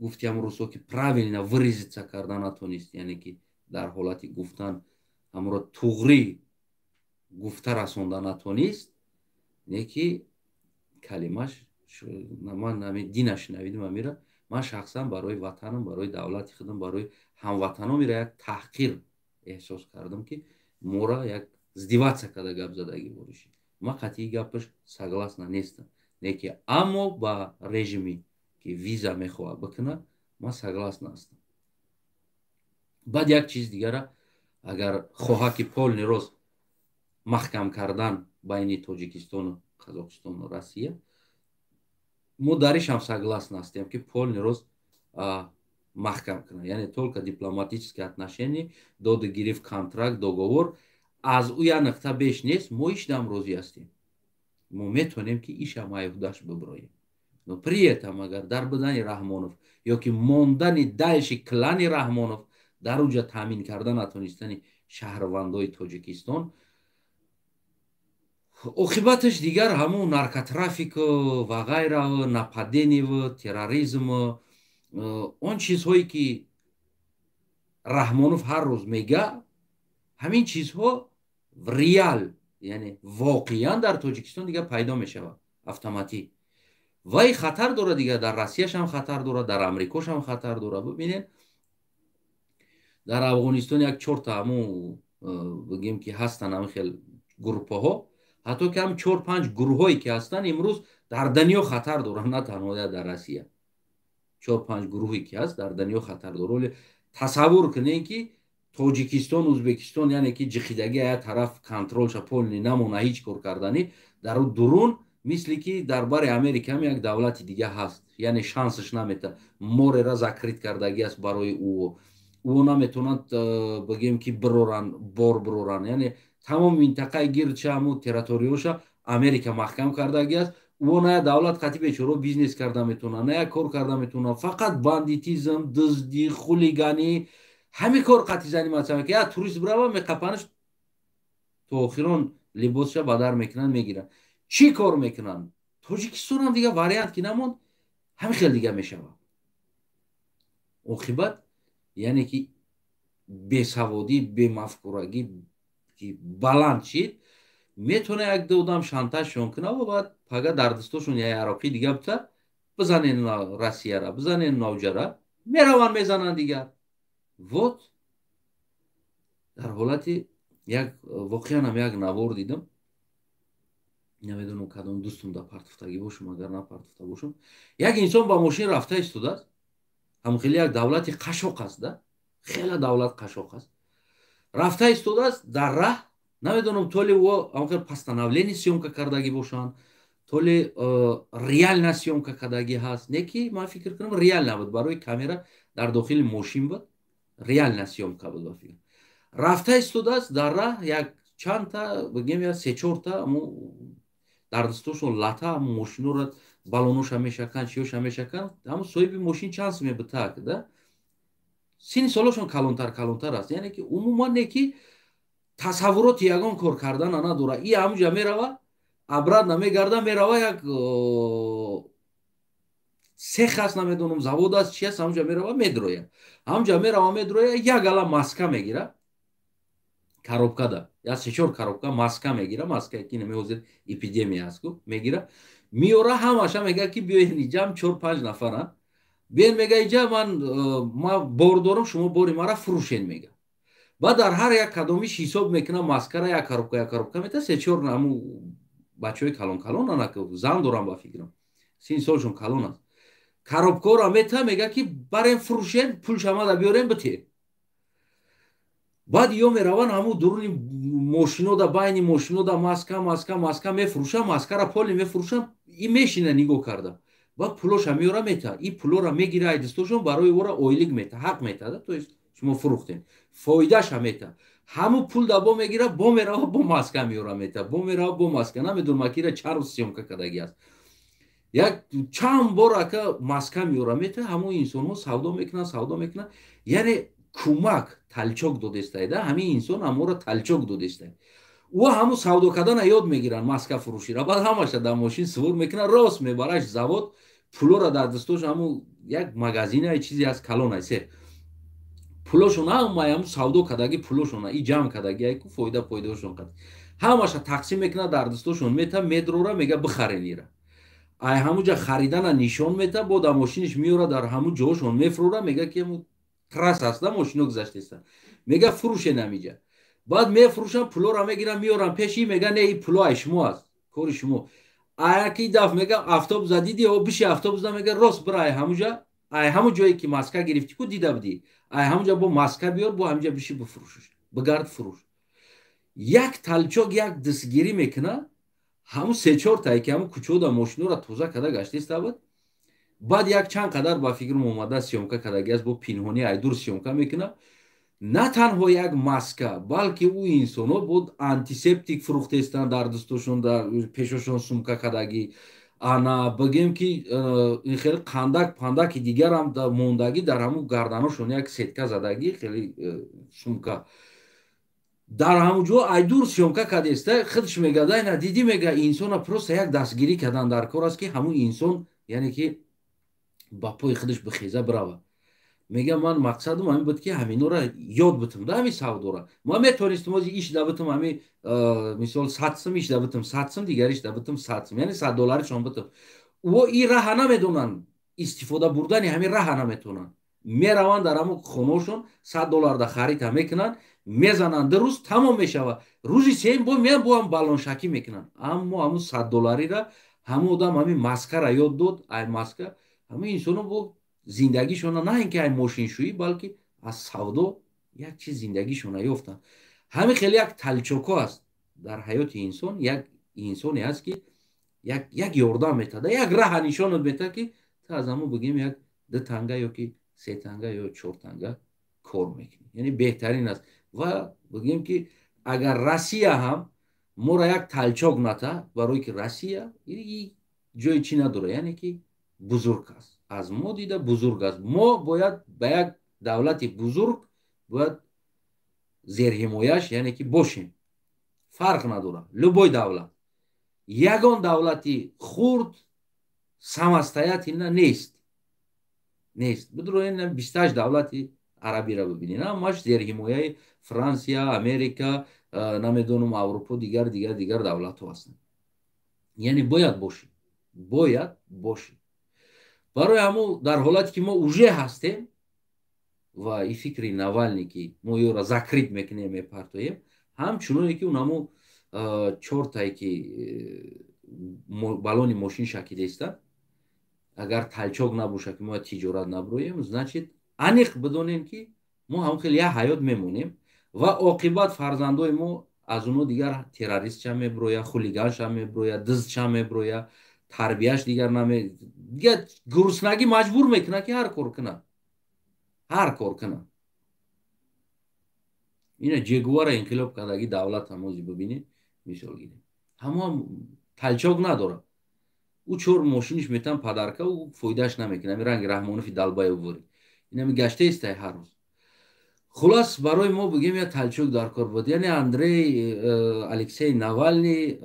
гуфти амрӯзҳо ки правильно выразиться карда натонист яъне ки дар ҳолати гуфтан ҳамро туғрӣ гуфта расонда натонист не ки калимаш ман ҳамин динаш навидим амира ман шахсан барои ватанам барои давлати худам барои ҳамватаномира як таҳқир эҳсос кардам ки мора як здиватсия карда гап задагӣ бориши ман қатъии гапаш согласна нестам не ки аммо ба режими ки виза мехоҳад бикунад ман согласна ҳастам баъд як чиз дигара агар хоҳад ки полный рост маҳкам кардан байни Тоҷикистону Қазоқистону Россия мо даришам согласна ҳастем ки полный рост маҳкам кунад яъне только дипломатические отношения доду гирифт контракт договор аз ӯ як нуқта беш нест мо ишдам розӣ ҳастем мо метавонем ки иша маҳдудаш биброем но при этом агар дар будани Раҳмонов ё ки мондани даиши клани Раҳмонов дар уҷа таъмин карда натонистани шаҳрвандои Тоҷикистон оқибаташ дигар ҳамун наркотрафику ва ғайра нападению терроризму он чизҳое ки Раҳмонов ҳар рӯз мега ҳамин чизҳо реал яъне воқеан дар Тоҷикистон дигар пайдо мешавад автоматик вай хатар дорад дигар дар Россияш ҳам хатар дорад дар Амрикош ҳам хатар дорад бибинед дар Афғонистон як чорта ҳамун бигем ки ҳастан ҳамин хел группаҳо ҳатто ки ҳам 4-5 гурӯҳое ки ҳастанд имрӯз дар dunyo хатар доранд на танҳо дар Россия 4-5 гурӯҳе ки ҳаст дар dunyo хатар дорад тасаввур кунед ки Тоҷикистон Ӯзбекистон яъне ки ҷихидаги як тараф контролша полный намона ҳеҷ кор карданӣ дар ӯ дурун мисли ки дар бари Америка ҳам як давлати дига ҳаст яъне шансаш намета морера закрит кардаги аст барои ӯ наметавонанд бигем ки бироран бор бироран яъне тамом минтақаи гирдша ҳамун территорияша Америка маҳкам кардаги аст ӯ на як давлат қатъи бечоро бизнес карда метавонад на як кор карда метавонад фақат бандитизм дуздӣ хулиганӣ ҳамин кор қатъи заниматсия ки як турист бирава меқапанаш то охирон либосша ба дар мекунанд мегиранд. чӣ кор мекунанд? Тоҷикистон ҳам дига вариант ки намонд, ҳамин хел дига мешавад. оқибат яъне ки бесаводӣ, бемафкурагӣ ки баланд шид, метавона як ду одам шантажшон кунад ва баъд пага дар дастошон як ароқи дига бита, бизанен Россияра, бизанен навҷара, мераванд мезананд дигар. Вот дар ҳолати як воқеан ҳам як навор дидам, намедонам кадом дӯстам да партофтагӣ бошам агар на партофта бошам. Як инсон ба мошин рафта истодааст, ҳам хеле як давлати қашоқ аст да, хеле давлат қашоқ аст. Рафта истодааст дар раҳ, намедонам то ли ӯ ҳамқар постановление сёмка кардагӣ бошанд, то ли реальна сёмка кардагӣ ҳаст. Не ки ман фикр кунам реальна буд, барои камера дар дохили мошин буд, реальна сёмка буд. Рафта истодааст дар раҳ, як чандта бигем як се-чорта дар дастошон лата мошинора балоноша мешаканд, чиёша мешаканд. ҳамн соҳиби мошин чанд сум мебитак да, сини солошон калонтар аст. яъне ки умуман не ки тасаввуроти ягон кор кардан надора. И ҳамҷа мерава, обратно мегарда, мерава як сех аст, намедонам завод аст, чи аст, ҳамҷа мерава медроя. ҳамҷа мерава медроя, як ала маска мегира, коробкада, як се-чор коробка маска мегира, маска ки нами ҳозир эпидемия аст мегира, миёра ҳамаша мега ки биёен иҷа, 4-5 нафаран. биёен мега иҷа, ман бор дорам, шумо бори мара фурӯшен мега. Баъд дар ҳар як кадомиш ҳисоб мекунам, маскара як коробка мета, се-чор ҳамун бачаҳои калон ана зан дорам ба фикрам, сини солшон калон аст. Коробкаро мета, мега ки барем фурӯшен, пулшамада биёрем битер. баъд ё мераванд ҳамун дуруни мошинода, байни мошинода маска мефурӯшанд, маскара поли мефурӯшанд, и мешина нигоҳ карда. баъд пулоша меёра мета, и пулора мегира ай дастошон, барои ора ойлик мета, ҳақ мета да, то есть шумо фурӯхтен, фоидаша мета. ҳамун пул да бо мегира, бо мерава, бо маска меёра мета, бо мерава, бо маска. Намедонам акира чарм сёмка кардагӣ аст. як чанд бор ака маска меёра мета, ҳамун инсонҳо савдо мекунанд. яъне кӯмак талчок додестай да, ҳамин инсон ҳамора талчок додестай. ӯ ҳамун савдо кардана ёд мегиранд, маска фурӯшира, баъд ҳамаша дар мошин сувор мекунанд, рост мебараш завод, пулора дар дастош, ҳамун як магазин ай чизе аст, калон ай се пулошона, ҳамун савдо кардагӣ пулошона, и ҷамъ кардагӣ ай ку фоидаошон кад, ҳамаша тақсим мекунад дар дастошон, мета медрора, мега бихарен ира. ай ҳамунҷа харидана нишон мета, бо дар мошиниш меёра, дар ҳамун ҷоҳошон мефурӯра, мега ки трас аст да, мошино гузаштеста, мега фурӯшен ҳамиҷа. баъд мефурӯшанд, пулора мегиранд, меёранд пеши, мега не, и пуло ай шумо аст, кори шумо. аяки даф мега автобуса диди, биши автобуса, мега рост бира, ай ҳамунҷа, ай ҳамун ҷое ки маска гирифти ку дида будӣ, ай ҳамунҷа бо маска биёр, бо ҳаминҷа биши бифурӯш, бигард фурӯш. як талчок, як дастгирӣ мекуна, ҳамун се-чортае ки ҳамун кучода мошинора тоза карда гаштеста буд. баъд як чанд қадар ба фикрам омада сёмка кардаги аст, бо пинҳонӣ айдур сёмка мекуна. на танҳо як маска, балки ӯ инсонҳо буд антисептик фурӯхтестанд дар дастошон, дар пешошон сумка кардагӣ, ана бигем ки хеле пандаки дигарам мондагӣ, дар ҳамун гарданошон як сетка задагӣ, хеле сумка дар ҳамун ҷо айдур сёмка кардеста. худш мега дайна дидӣ, мега инсона просто як дастгирӣ кардан дар кор аст ки ҳамун инсон яъне ки ба пои худаш бихеза бирава. мега ман мақсадам ҳамин буд ки ҳаминора ёд битам да, ҳамин савдора. ман метавонистам ҳозир иш да битам, ҳамин мисол 100 сум иш да битам, 100 сум дигариш да битам 100 сум, яъне $100 битам. ӯ и раҳа намедонанд, истифода бурдани ҳамин раҳа наметавонанд. мераванд дар ҳамун хонаошон $100 да харида мекунанд, мезананд, рӯз тамом мешавад. рӯзи сеюм бо меянд, бо ҳам балоншакӣ мекунанд. аммо ҳамун $100 ҳамун одам ҳамин маскара ёд дод, ай маска, ҳамин инсонҳо бо зиндагишона на ин ки ай мошиншӯӣ, балки аз савдо як чиз зиндагишона ёфтанд. ҳамин хеле як талчоко аст дар ҳаёти инсон. як инсоне аст ки як ёрдам метада, як раҳа нишонат метад ки та аз ҳамун бигем як 2 танга ё ки 3 танга ё 4 танга кор мекунӣ, яъне беҳтарин аст. ва бигем ки агар Россия ҳам мора як талчок ната, барое ки Россия ҷои чӣ надора, яъне ки бузург аст, аз мо дида бузург аст. мо бояд ба як давлати бузург باید زیر حمایش یعنی که باشیم. فرق نداره. لبای دولت یگان دولتی خورد самостоятельно اینا نیست. بدرو این 28 دولتی عربی را ببینین، همش زیر حمایه فرانسیا، امریکا، نمیدونم اروپا، دیگر دولت ها هستند. یعنی باید باشیم. برای همون در حالتی که ما اوژه هستیم و این فکری نوالنی که ما یو را закрыть میکنیم میپرتویم، همچنانی که اونمو 4 تایی که балони ماشین شکیده است، اگر تلچوک نباشه که ما تجارت نبرویم، значит انیق بدونین که ما هم خیلی حیات میمونیم و عاقبت فرزندای ما از اونو دیگر تروریست هم میبرویا، خولیگانش هم میبرویا، دزدش هم میبرویا، تربیهش دیگر دیگر گرسنگی مجبور میکنه که هر کار کنه. اینا جگوار انقلاب کردگی دولت هموزی ببینید مثال گیریم، هم تلچوک نداره، او 4 ماشینش میتن پدرکه و فایدهش نمیکنه، رنگ رحمانوفی دلبای اووری اینا میگشته است هر روز. خلاص برای ما بگیم یا تلچوک در کار بود. یعنی اندری الکسی نوالنی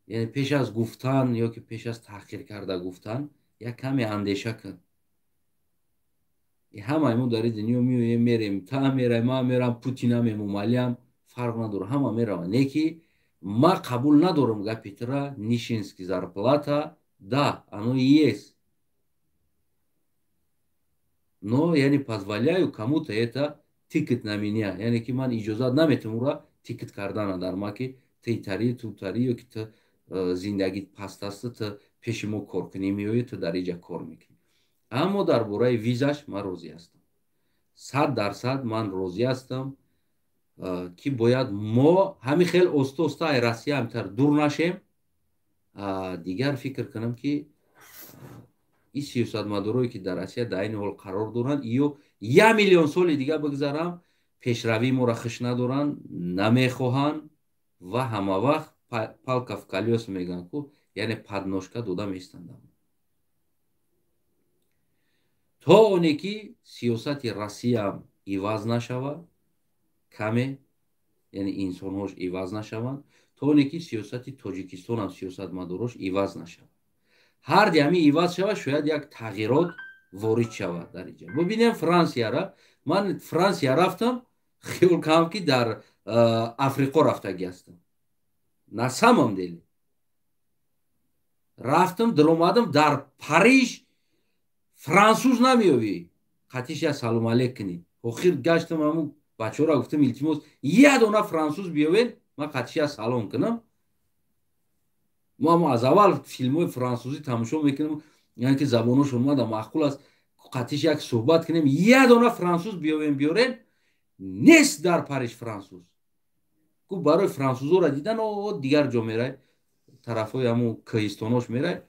یعنی پیش از گفتن یا که پیش از تحقیر کرده گفتن یک کمی اندیشه کن. همه ما در دنیا میریم، تا میریم، ما میرم، پوتین هم میرم، فرق نداره، همه میرم. نیکی ما قبول ندارم гапитра нищенский зарплата, да, оно и есть. Но я не позволяю кому-то это тикать на меня. یعنی که من اجازه نمیتونم را تیکت کردن در ما که تاری یا که تو زندگیت پست است تو پیش ما کار کنی میایی تو در اینجا کار میکنی. اما در برای ویزاش من راضی هستم. 100% من راضی هستم که باید ما همین خیلی اوستا روسیه همتر دور نشیم. دیگر فکر کنم که این سیاستمدارایی که در روسیه در این حال قرار دارند یا 1 میلیون سال دیگه بگذارم پیشروی ما را خش ندارن، نمیخواهند و همه وقت پالکا в колеса میگن که یعنی подножка دودا میستند. تا اونی که سیاست روسیه هم عوض نشود کمه، یعنی انسانهاش عوض نشوند، تا اونی که سیاست تاجیکستان هم سیاست مداراش عوض نشود. هر دیمی عوض شود شاید یک تغییرات وارد شود در اینجا. ببینیم فرانسیا را، من فرانسیا رفتم خیال کنم که در افریقا رفتگی هستم، نه самом деле رفتم در اومدم در پاریژ فرانسوز نمیابی خطیش یا سلام علیک کنی. آخر گشتم همون بچه ها را گفتم التماس یه دونه فرانسوز بیاوین من خطیش یا سلام کنم. ما از اول فیلم های فرانسوزی تماشا میکنم، یعنی که زبانش اومده معقول است خطیش یک صحبت کنیم یه دونه فرانسوز بیارین نیست در پاریژ فرانسوز. کو برای فرانسوزا را دیدن و دیگر جا میره طرفای همون کهستاناش میره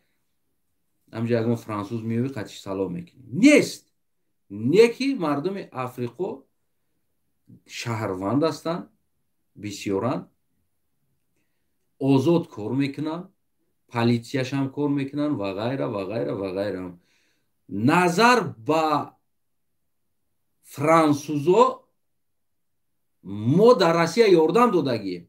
همجا اگه فرانسوز میوی خطیش سلام میکنی نیست. نیکی مردم افریقا شهروند هستن، بسیارن آزاد کار میکنن، پلیسیاش هم کار میکنن و غیره. نظر با فرانسوزا ما در روسیه یاردم دادگیم،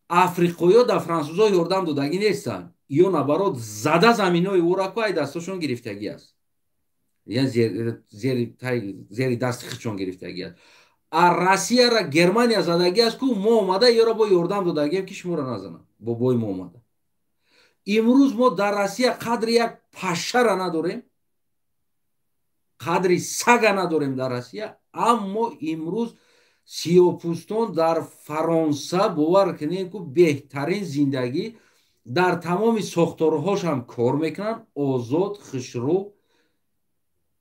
افریقایی در فرانسوزا یاردم دادگی نیستن یا نبرات زده زمین های او را که دستاشون گرفتگی است، یعنی زیر دست خودشون گرفتگی است. روسیه را گرمانیا زدگی است که ما اومده یا را با یاردم دادگیم که شما را نزنن با بای ما اومده. امروز ما در روسیه قدر یک پشه را نداریم، قدری سگ نداریم در روسیه، اما امروز سیاه‌پوستان در فرانسه باور کنید که بهترین زندگی در تمام ساختارهاش هم کار میکنن، آزاد خشرو.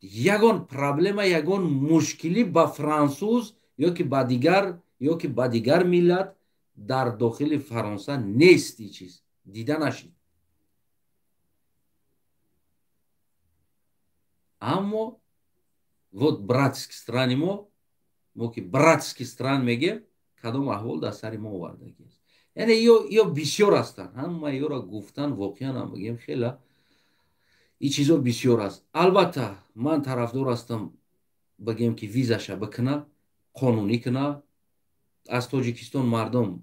یگان پرابلم یگان مشکلی با فرانسوز یا که با دیگر ملت در داخل فرانسه نیستی چیز دیده نشید. اما вот братский стране ما که братский стран میگیم کدام احوال در سر ما آوردگی است. یعنی یا بسیار هستن، همه یا را گفتن واقعا هم بگیم خیلی این چیزا بسیار است. البته من طرفدار هستم بگیم که ویزاش بکنه، قانونی کنه. از تاجیکستان مردم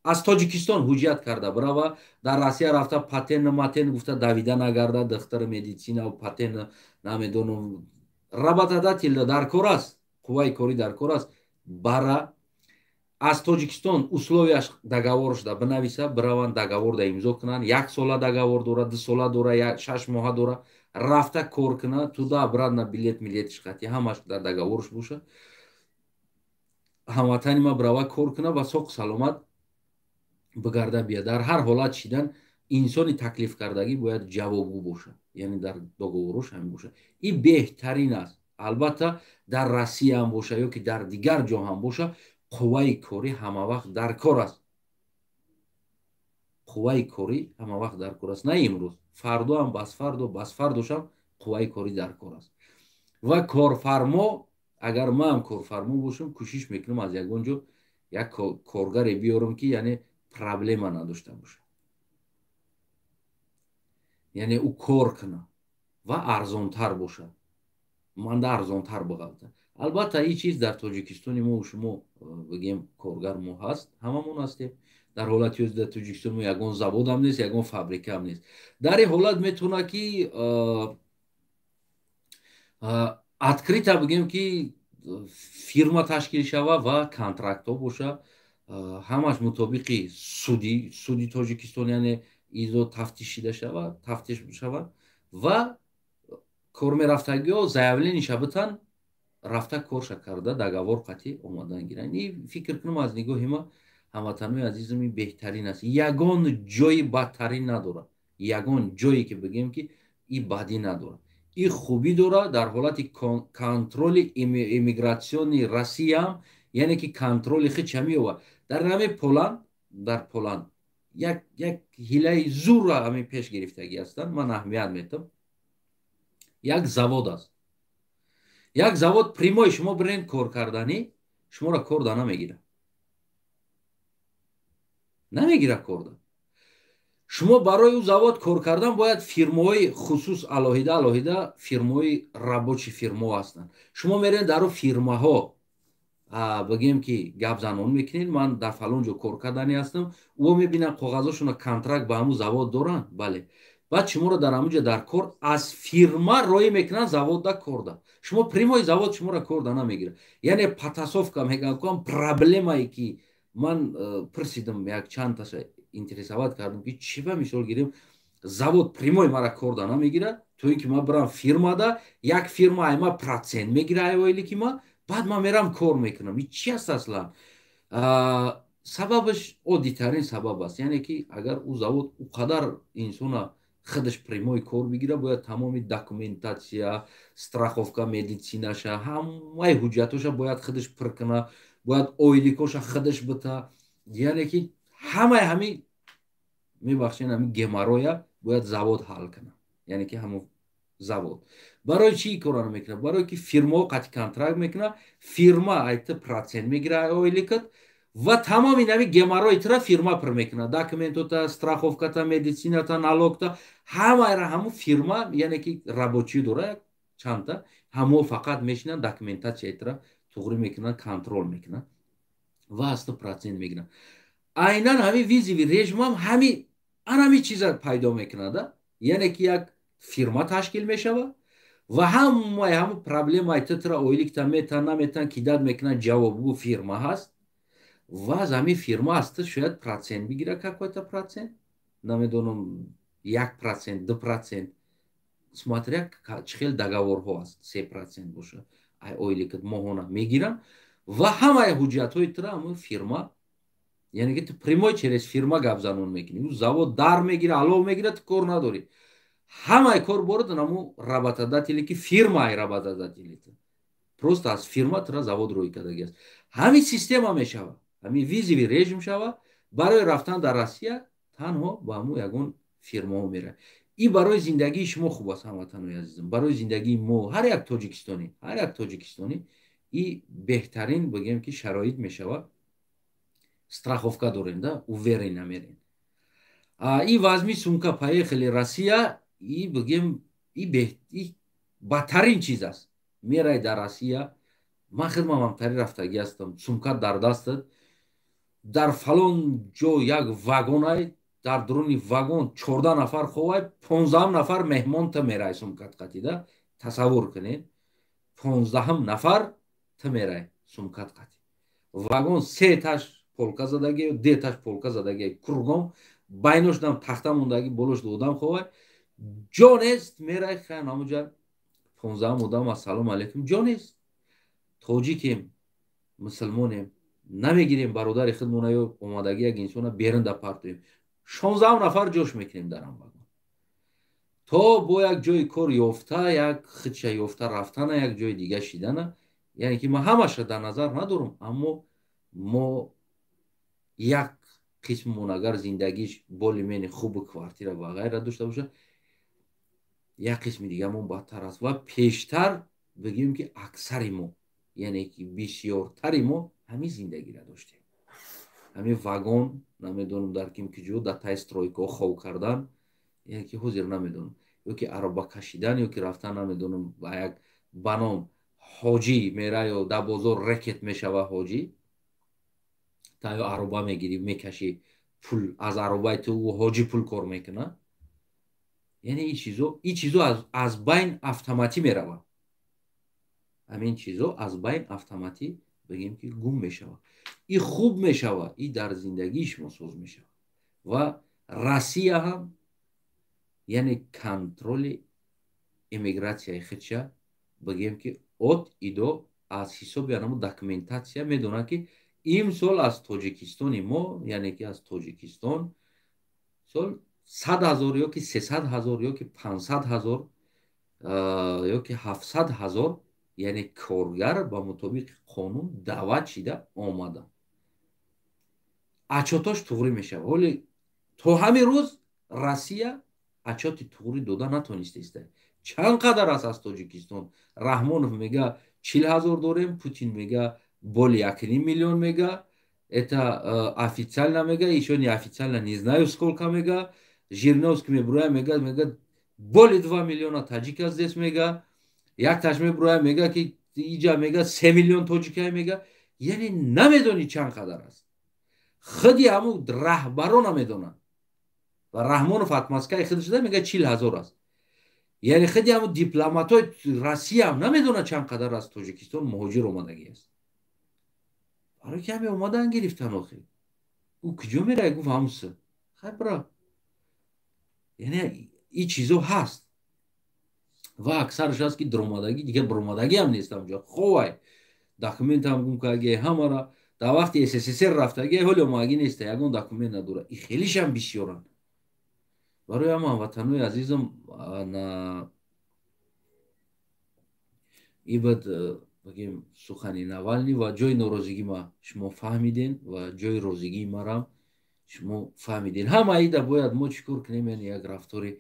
از تاجیکستان حجیت کرده برای در روسیه رفته پاتن ماتن گفته دویده نگرده دختر مدیسینا و پاتن نمیدونم رابطه در کار است، قوای کاری در کار است. برای از تاجیکستان условияш договорш да бинависа бираванд договор да имзо кунанд. 1 сола договор дора, 2 сола дора, 6 моҳа дора, рафта кор кунад туда обратно билет милетиш қати ҳамаш дар договорш боша. ҳамватани ма бирава кор кунад ва соқ саломат бигарда биёд. дар ҳар ҳолат шидан инсони таклиф кардагӣ бояд ҷавобгӯ бошад, яъне дар договорош ҳамин бошад. ин беҳтарин аст. албатта дар Россия ҳам боша ё ки дар дигар ҷо ҳам боша, қувваи корӣ ҳама вақт дар кор аст. қувваи корӣ ҳама вақт дар кор аст. На имрӯз, фардо ҳам басфардош ҳам қувваи корӣ дар кор аст. ва корфармо, агар ман корфармо бошам, кӯшиш мекунам аз ягон ҷо як коргаре биёрам ки яъне проблема надошта боша, яъне ӯ кор куна ва арзонтар боша, манда арзонтар бигалта. албатта ин чиз дар тоҷикистони мо шумо бигем коргар мо ҳаст, ҳамамон ҳастем. дар ҳолати ҳозир дар тоҷикистони мо ягон завод ҳам нест, ягон фабрика ҳам нест. дар ин ҳолат метавонад ки открита бигем ки фирма ташкил шава ва контрактҳо боша, ҳамаш мутобиқи суди тоҷикистон, яъне изо тафтиш шава ва кормерафтагиҳо заявлениша битан рафта корша карда договор қатъӣ омадан гиранд. ин фикр кунам аз нигоҳи ма ҳамватанои азизам ин беҳтарин аст. ягон ҷои бадтарин надорад, ягон ҷое ки бигем ки ин бадӣ надорад. ин хубӣ дорад дар ҳолати контроли иммигратсиони Россия ҳам, яъне ки контроли хи ча меёвад. дар ҳамин Поланд, дар Поланд як ҳилаи зур ҳамин пеш гирифтагӣ ҳастанд. ман аҳамият метам. як завод аст. як завод прямой шумо бирен кор карданӣ, шуморо корда намегирад. намегирад корда. шумо барои ӯ завод кор кардан бояд фирмаҳои хусус алоҳида фирмаҳои рабочи фирмо ҳастанд. шумо мерен дар ӯ фирмаҳо бигем ки гап занон мекунед, ман дар фалон ҷо кор кардани ҳастам, ӯ мебинад коғазошона контракт ба ҳамун завод доранд. бале, баъд шуморо дар ҳамун ҷо дар кор аз фирма роӣ мекунанд заводда корда. шумо прямои завод шуморо корда намегирад. яъне патасовка мегӯям проблемае ки ман пурсидам, як чандташа интересоват кардам ки чиба мисол гирем завод прямой мара корда намегирад, то ин ки ман бирам фирмада, як фирма айма процент мегирад айвоили ки ма, баъд ман мерам кор мекунам. ин чи аст аслан? сабабаш оддитарин сабаб аст, яъне ки агар ӯ завод ӯ қадар инсона худаш прямой кор бигира, бояд тамоми документатсия, страховка медицинаша, ҳамаи ҳуҷҷатоша бояд худаш пур куна, бояд ойликоша худаш бита, яъне ки ҳамаи ҳамин мебахшед ҳамин геморроя бояд завод ҳал куна, яъне ки ҳамон завод барои чӣ кора намекунад? барое ки фирмаҳо қатъи контракт мекунад, фирма айта процент мегира ойликат ва тамоми нави геморрои тира фирма пур мекунад. документота, страховката, медицината, налогта, ҳамаро ҳамун фирма, яъне ки рабочӣ дора чандта, ҳамо фақат мешинанд документатсияи тира туғрӣ мекунанд, контрол мекунанд ва 100% мегиранд. айнан ҳамин визави режимам ҳамин чиза пайдо мекунад, яъне ки як фирма ташкил мешавад ва ҳамун проблемаи тира ойликта метан наметан ки дад мекунанд, ҷавобгӯ фирма ҳаст ва аз ҳамин фирма аст шояд процент бигира, какой-то процент, намедонам 1%, 2%, смотря чӣ хел договорҳо аст, 3% боша ойликат моҳона мегиранд ва ҳамаи ҳуҷҷатҳои тира ҳамун фирма, яъне ки ту прямой через фирма гап занон мекунӣ, ӯ завод дар мегира, алов мегира, ту кор надорӣ. ҳамаи кор борад ҳамун работодатели ки фирмаи работодатели, просто аз фирма тира завод роӣ кардагӣ аст. ҳамин система мешавад, ҳамин визави режим шавад, барои рафтан дар Россия танҳо ба ҳамун ягон фирмаҳо меравад. ин барои зиндагии шумо хуб аст ҳамватанои азизам, барои зиндагии мо, ҳар як тоҷикистонӣ ин беҳтарин бигем ки шароит мешавад. страховка дорем, да, уверен намерен. ин вазми сумка поехали Россия, ин бигем این بدترین چیز است. میرای در راسیا، من خدمم هم تری رفتگی هستم، سمکت در دستت، در فلان جو یک واگن های، در درون واگن 14 نفر خواه، 15 نفر مهمان تا میرای سمکت قطیده. تصور کنید 15 نفر تا میرای سمکت قطی. واگن 3 تاش полка задагӣ, 10 таш полка задагӣ кургом, байнош дам тахта мондагӣ, болош додам ховай, ҷонест мерай хан ҳамуҷа 15 одам ассалому алайкум, ҷонест тоҷикем, мусулмонем, намегирем бародари худмона ё омадагӣ як инсона берун да партоем, 16 нафар ҷош мекунем дар ҳам вагон, то бо як ҷои кор ёфта, як хидша ёфта рафтана, як ҷои дига шидана, яъне ки ман ҳамаша дар назар надорам, аммо мо як қисммон агар зиндагиш болимени хубу квартира ва ғайра дошта боша, як қисми дигамон бадтар аст ва пештар бигӯем ки аксари мо, яъне ки бисёртари мо ҳамин зиндагиро доштем. ҳамин вагон намедонам дар ким ки ҷо дар таи стройкаҳо хов кардан, яъне ки ҳозир намедонам, ё ки ароба кашидан, ё ки рафтан намедонам ба як баном ҳоҷӣ мера, ё дар бозор рекет мешава ҳоҷӣ, та ё ароба мегирӣ мекашӣ, пул аз аробаи ту ҳоҷӣ пул кор мекунад. яъне ин чизо аз байн автоматӣ меравад. ҳамин чизо аз байн автоматӣ бигем ки гум мешавад. ин хуб мешавад, ин дар зиндагии шумо соз мешавад. ва Россия ҳам яъне контроли эмигратсияи худша бигем ки от идо аз ҳисоби анамо документатсия медонад ки имсол аз тоҷикистони мо, яъне ки аз тоҷикистон сол 100,000 ё ки 300,000 ё ки 500,000 ё ки 700,000 яъне коргар ба мутобиқи қонун даъват шида омада. отчётош туғрӣ мешавад. ҳоли то ҳамин рӯз Россия отчёти туғрӣ дода натонистест. чанд қадар аст аз тоҷикистон? Раҳмонов мега 40,000 дорем, Путин мега боли 1,5 миллион мега, это официально мега, ещё не официально не знаю сколько мега, Жириновский меброя мега боли 2 миллиона таҷика здесь мега, як таш меброя мега ки иҷа мега 3 миллион тоҷикай мега, яъне намедони чанд қадар аст. худи ҳамун раҳбарон намедонанд. ва Раҳмонов отмазкаи худаш дада мега 40,000 аст. яъне худи ҳамун дипломатои Россия ҳам намедонад чанд қадар аз Тоҷикистон муҳоҷир омадагӣ аст. барои ки ҳаме омадан гирифтан охир. ӯ куҷо мерай гуфт ҳамуса. хай бра. яъне ин чизо ҳаст. ва аксараш аст ки даромадагӣ дига баромадагӣ ҳам нест ҳамҷо. ховай документам гум кардагӣ ҳамара дар вақти СССР рафтагӣ ҳоли омагӣ неста, ягон документ надорад. ин хелишам бисёранд. барои ҳама ҳамватанои азизам ин бад бигем сухани Навалний ва ҷои норозигӣ ма шумо фаҳмиден ва ҷои розигии марам шумо фаҳмиден. ҳама ида бояд мо чӣ кор кунем, яъне як рафтори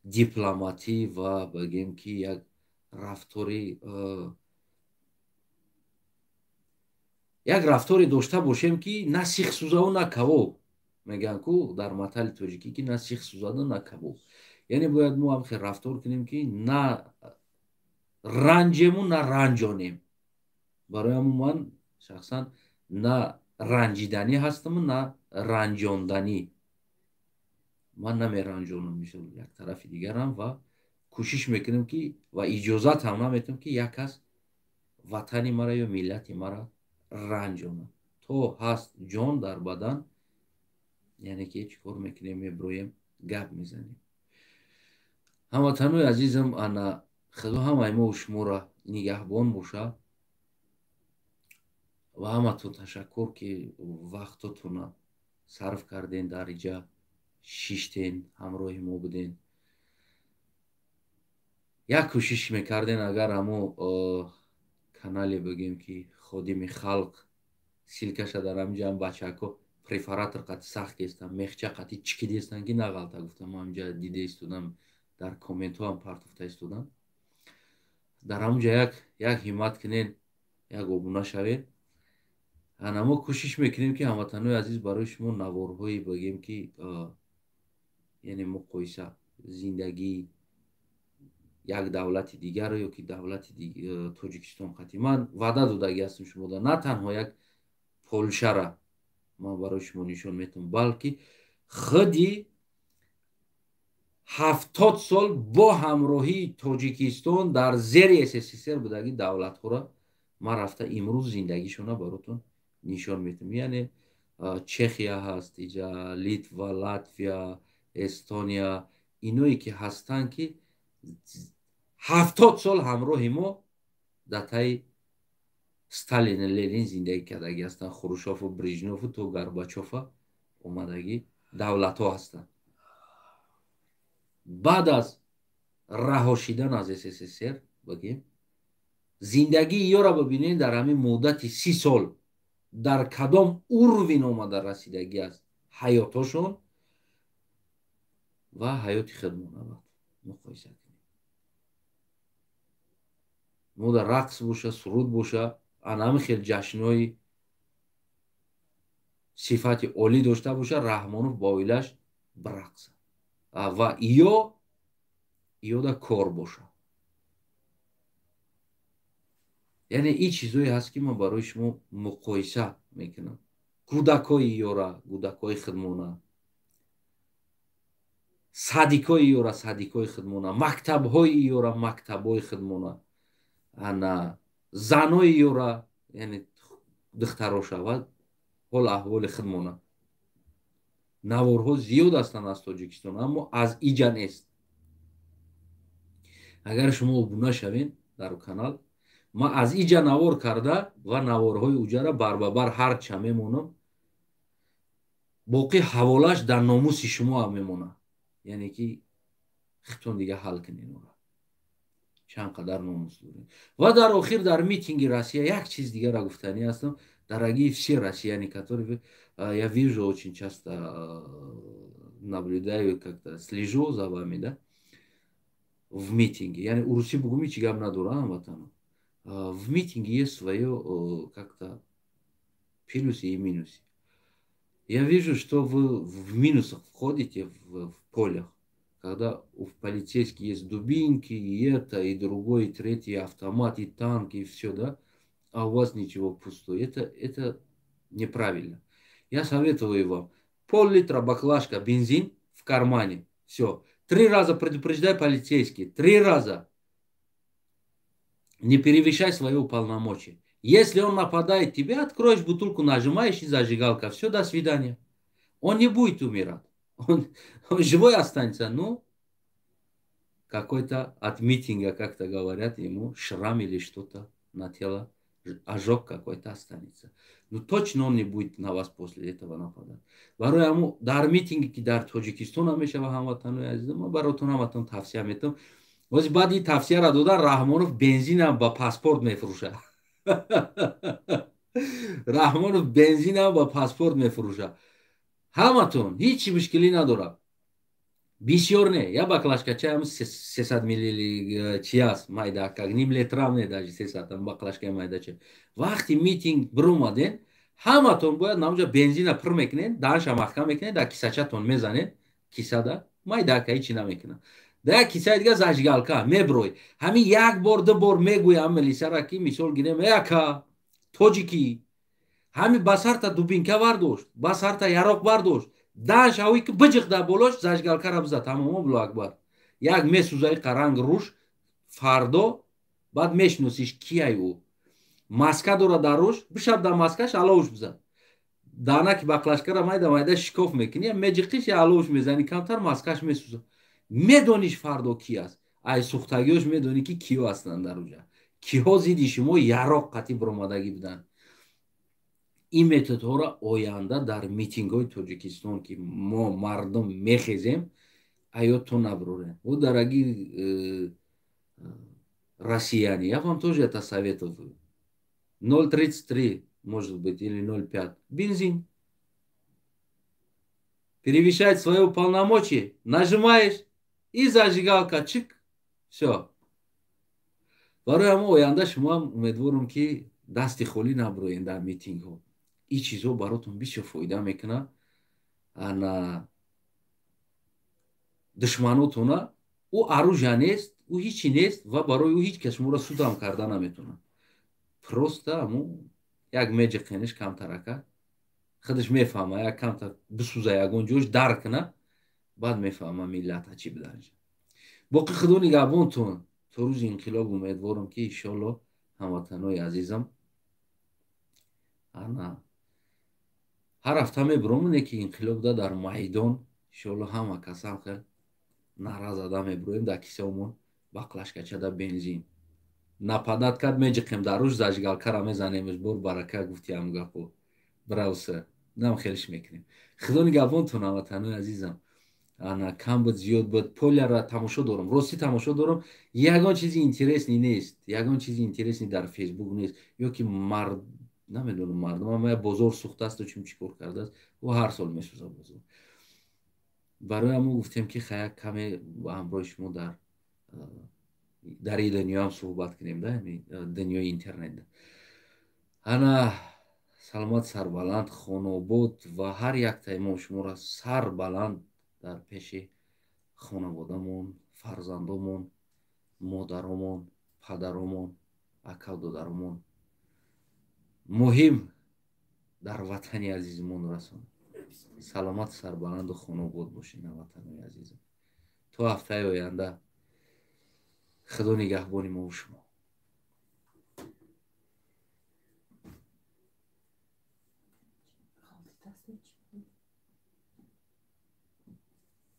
дипломатӣ ва бигем ки як рафторе дошта бошем ки на сихсӯзаву на кабоб мегӯянд ку дар матали тоҷикӣ ки на сихсӯзаду на кабоб. яъне бояд мо ҳам хел рафтор кунем ки на ранҷему на ранҷонем. барои ҳамун ман шахсан на ранҷиданӣ ҳастаму на ранҷонданӣ. ман намеранҷонам як тарафи дигарам ва кӯшиш мекунем ки ва иҷозат ҳам наметавонам ки як кас ватани мара ё миллати мара ранҷонад. то ҳаст ҷон дар бадан, яъне ки чӣ кор мекунем, меброем, гап мезанем. ҳамватанои азизам, ана худо ҳамаи мо шуморо нигаҳбон боша ва ҳаматон ташаккур ки вақтотонро сарф карден, дар иҷа шиштен, ҳамроҳи мо буден. як кӯшиш мекарден агар ҳамо канале бигем ки ходими халқ силкаша дар ҳамҷа ҳам бачаҳко префаратор қати сахт гестан, мехча қати чики дестан ки нағалта гуфтам, ҳамҷа дида истодам, дар комментҳо ҳам партофта истодам. дар ҳамҷа як ҳиммат кунен, як обуна шавед. ана мо кӯшиш мекунем ки ҳамватанои азиз барои шумо наворҳои бигем ки яъне муқоиса зиндагӣ як давлати дигаро ё ки давлати Тоҷикистон қатӣ. Ман ваъда додаги ҳастам шумода, на танҳо як Полшара ман барои шумо нишон метавам, балки худи 70 сол бо ҳамроҳии Тоҷикистон дар зери СССР будаги давлатҳоро ман рафта имрӯз зиндагишона баротон нишон метавам. яъне Чехия ҳаст, иҷа Литва, Латвия, Эстония, иное ки ҳастанд ки 70 сол ҳамроҳи мо дар таи Сталин, Ленин зиндагӣ кардаги ҳастанд. Хрушёву, Брежневу то Горбачёва омадаги давлатҳо ҳастанд. баъд аз раҳо шидан аз СССР багем зиндагии ёро бибинед дар ҳамин муддати 30 сол дар кадом урвин омада расидагӣ аст ҳаётошон ва ҳаёти худмона муқоиса кунед. мода рақс боша, суруд боша, ҳамин хел ҷашнҳои сифати олӣ дошта боша, Раҳмонов ба оилааш бирақса ва ёда кор боша. яъне ин чизое ҳаст ки ман барои шумо муқоиса мекунам. кӯдакҳои ёра, кӯдакҳои худмона, садикҳои ёра, садикҳои худмона, мактабҳои ёра, мактабҳои худмона, ана занои ёра, яъне духтаро шавад, ҳол аҳволи худмона. наворҳо зиёд ҳастанд аз Тоҷикистон, аммо аз иҷа нест. агар шумо обуна шавед дар канал, ман аз иҷа навор карда ва наворҳои уҷара барбабар ҳарча мемонам, боқӣ ҳаволааш дар номуси шумо ҳам мемонад. яъне ки хитон дига ҳал кунед ора чанд қадар номус дорем. ва дар охир дар митинги Россия як чиз дигара гуфтанӣ ҳастам. Дорогие все россияне, которые я вижу очень часто, наблюдаю, как-то слежу за вами, да, в митинге. Яъне уруси бугум ҳеҷ гап надорам ватану. В митинге есть свое как-то плюсы и минусы. Я вижу, что вы в минусах входите в полях, когда у полицейских есть дубинки, и это, и другое, и третье, и автомат, и танки, и все, да, а у вас ничего пустое. Это неправильно. Я советую вам пол-литра баклажка бензин в кармане. Все. 3 раза предупреждай полицейский. 3 раза. Не перевышай свои уполномочия. Если он нападает тебя, откроешь бутылку, нажимаешь и зажигалка. Все, до свидания. Он не будет умирать. Он живой останется. Ну, какой-то от митинга, как-то говорят, ему шрам или что-то на тело, ожог какой-то останется. Ну, точно он не будет на вас после этого нападать. Барои ҳаму дар митинге ки дар Тоҷикистон мешава ҳамватанои азизам, ман баротон ҳаматон тавсия метавам. Вози баъди тавсияра додан Раҳмонов бензинам ба паспорт мефурӯшад. Раҳмонов бензинам ба паспорт мефурӯшад. ҳаматон ҳеҷ мушкилӣ надорад. бисёр не, я баклажка чай 300 мл чи аст, майдака, ним литрам не даже 300 баклажка майда чай. Вақти митинг биромаден, ҳаматон бояд намуҷа бензина пур мекунед, данша маҳкам мекунед, дар кисачатон мезанед, кисада майдака ҳечи намекунад. Дар як кисаи дига зажигалка меброед. Ҳамин як бор ду бор мегӯям милисара ки мисол гирем яка тоҷики ҳамин ба сарта дубинка вардошт, ба сарта яроқ бардошт, даншавӣ ки биҷиқда болош зажигалкара бизад. тамомо Аллоҳу акбар. як месӯзаи қаранг руш фардо баъд мешиносиш кияй ӯ. маска дора дар руш, бишаб дар маскаш аловуш бизад. данаки баклажкара майда майда шикоф мекунӣ, меҷиқиш я аловуш мезанӣ, камтар маскаш месӯзад. медониш фардо ки аст. ай сухтагиҳош медонӣ ки киё ҳастанд дар уҷа. киҳо зидди шумо яроқ қатӣ биромадагӣ буданд. ин методҳоро оянда дар митингҳои Тоҷикистон ки мо мардум мехезем, аёттон набурем. Вот, дорогие россияне, я вам тоже это советую. 0,33, может быть, или 0,5. Бензин. Перевешает свои уполномочия, нажимаешь, и зажигалка, чик, все. Барои ҳама оянда шумо умедворам ки дасти холӣ набуроед дар митингҳо. ин чизҳо баротон бисёр фоида мекунад. ана душманотона ӯ оружия нест, او هیچی نیست و برای او هیچ کس شما را سود هم کرده نمیتونه. پروسته امو یک میج قینش کمتر کرد خودش میفهمه یک کمتر بسوزه یگون جوش درک کنه بعد میفهمه ملت چی بدنج. باقی خدا نگهبانتون تا روز انقلاب امیدوارم که انشالله هموطنای عزیزم انا هر هفته میبرم که انقلاب ده در میدان انشالله همه کس هم خیلی نعره زده میبرویم در کیسهمون баклашкача да бензин нападат кард меҷиқем дар рӯж зажигалкара мезанемш бор барака гуфтиам гапо бравса нам хелиш мекунем. худо нигабонтон ҳамватанои азизам. ана кам буд зиёд буд полиара тамошо дорам рости тамошо дорам ягон чизи интересни нест ягон чизи интересни дар фейсбук нест ё ки мард намедонам мардум бозор сӯхтасту чим чӣ кор кардааст ӯ ҳар сол месӯза бозор. барои ҳамо гуфтем ки хая каме ба ҳамроҳи шумо дар ин дунё ҳам суҳбат кунем да дунёи интернет. ана саломат сарбаланд хонобод ва ҳар яктаи мо шуморо сарбаланд дар пеши хонаводамон фарзандомон модаромон падаромон акав додаромон муҳим дар ватани азизимон расон. саломат сарбаланду хонобод бошед ватанои азизам. то ҳафтаи оянда худо нигоҳбони мову шумо.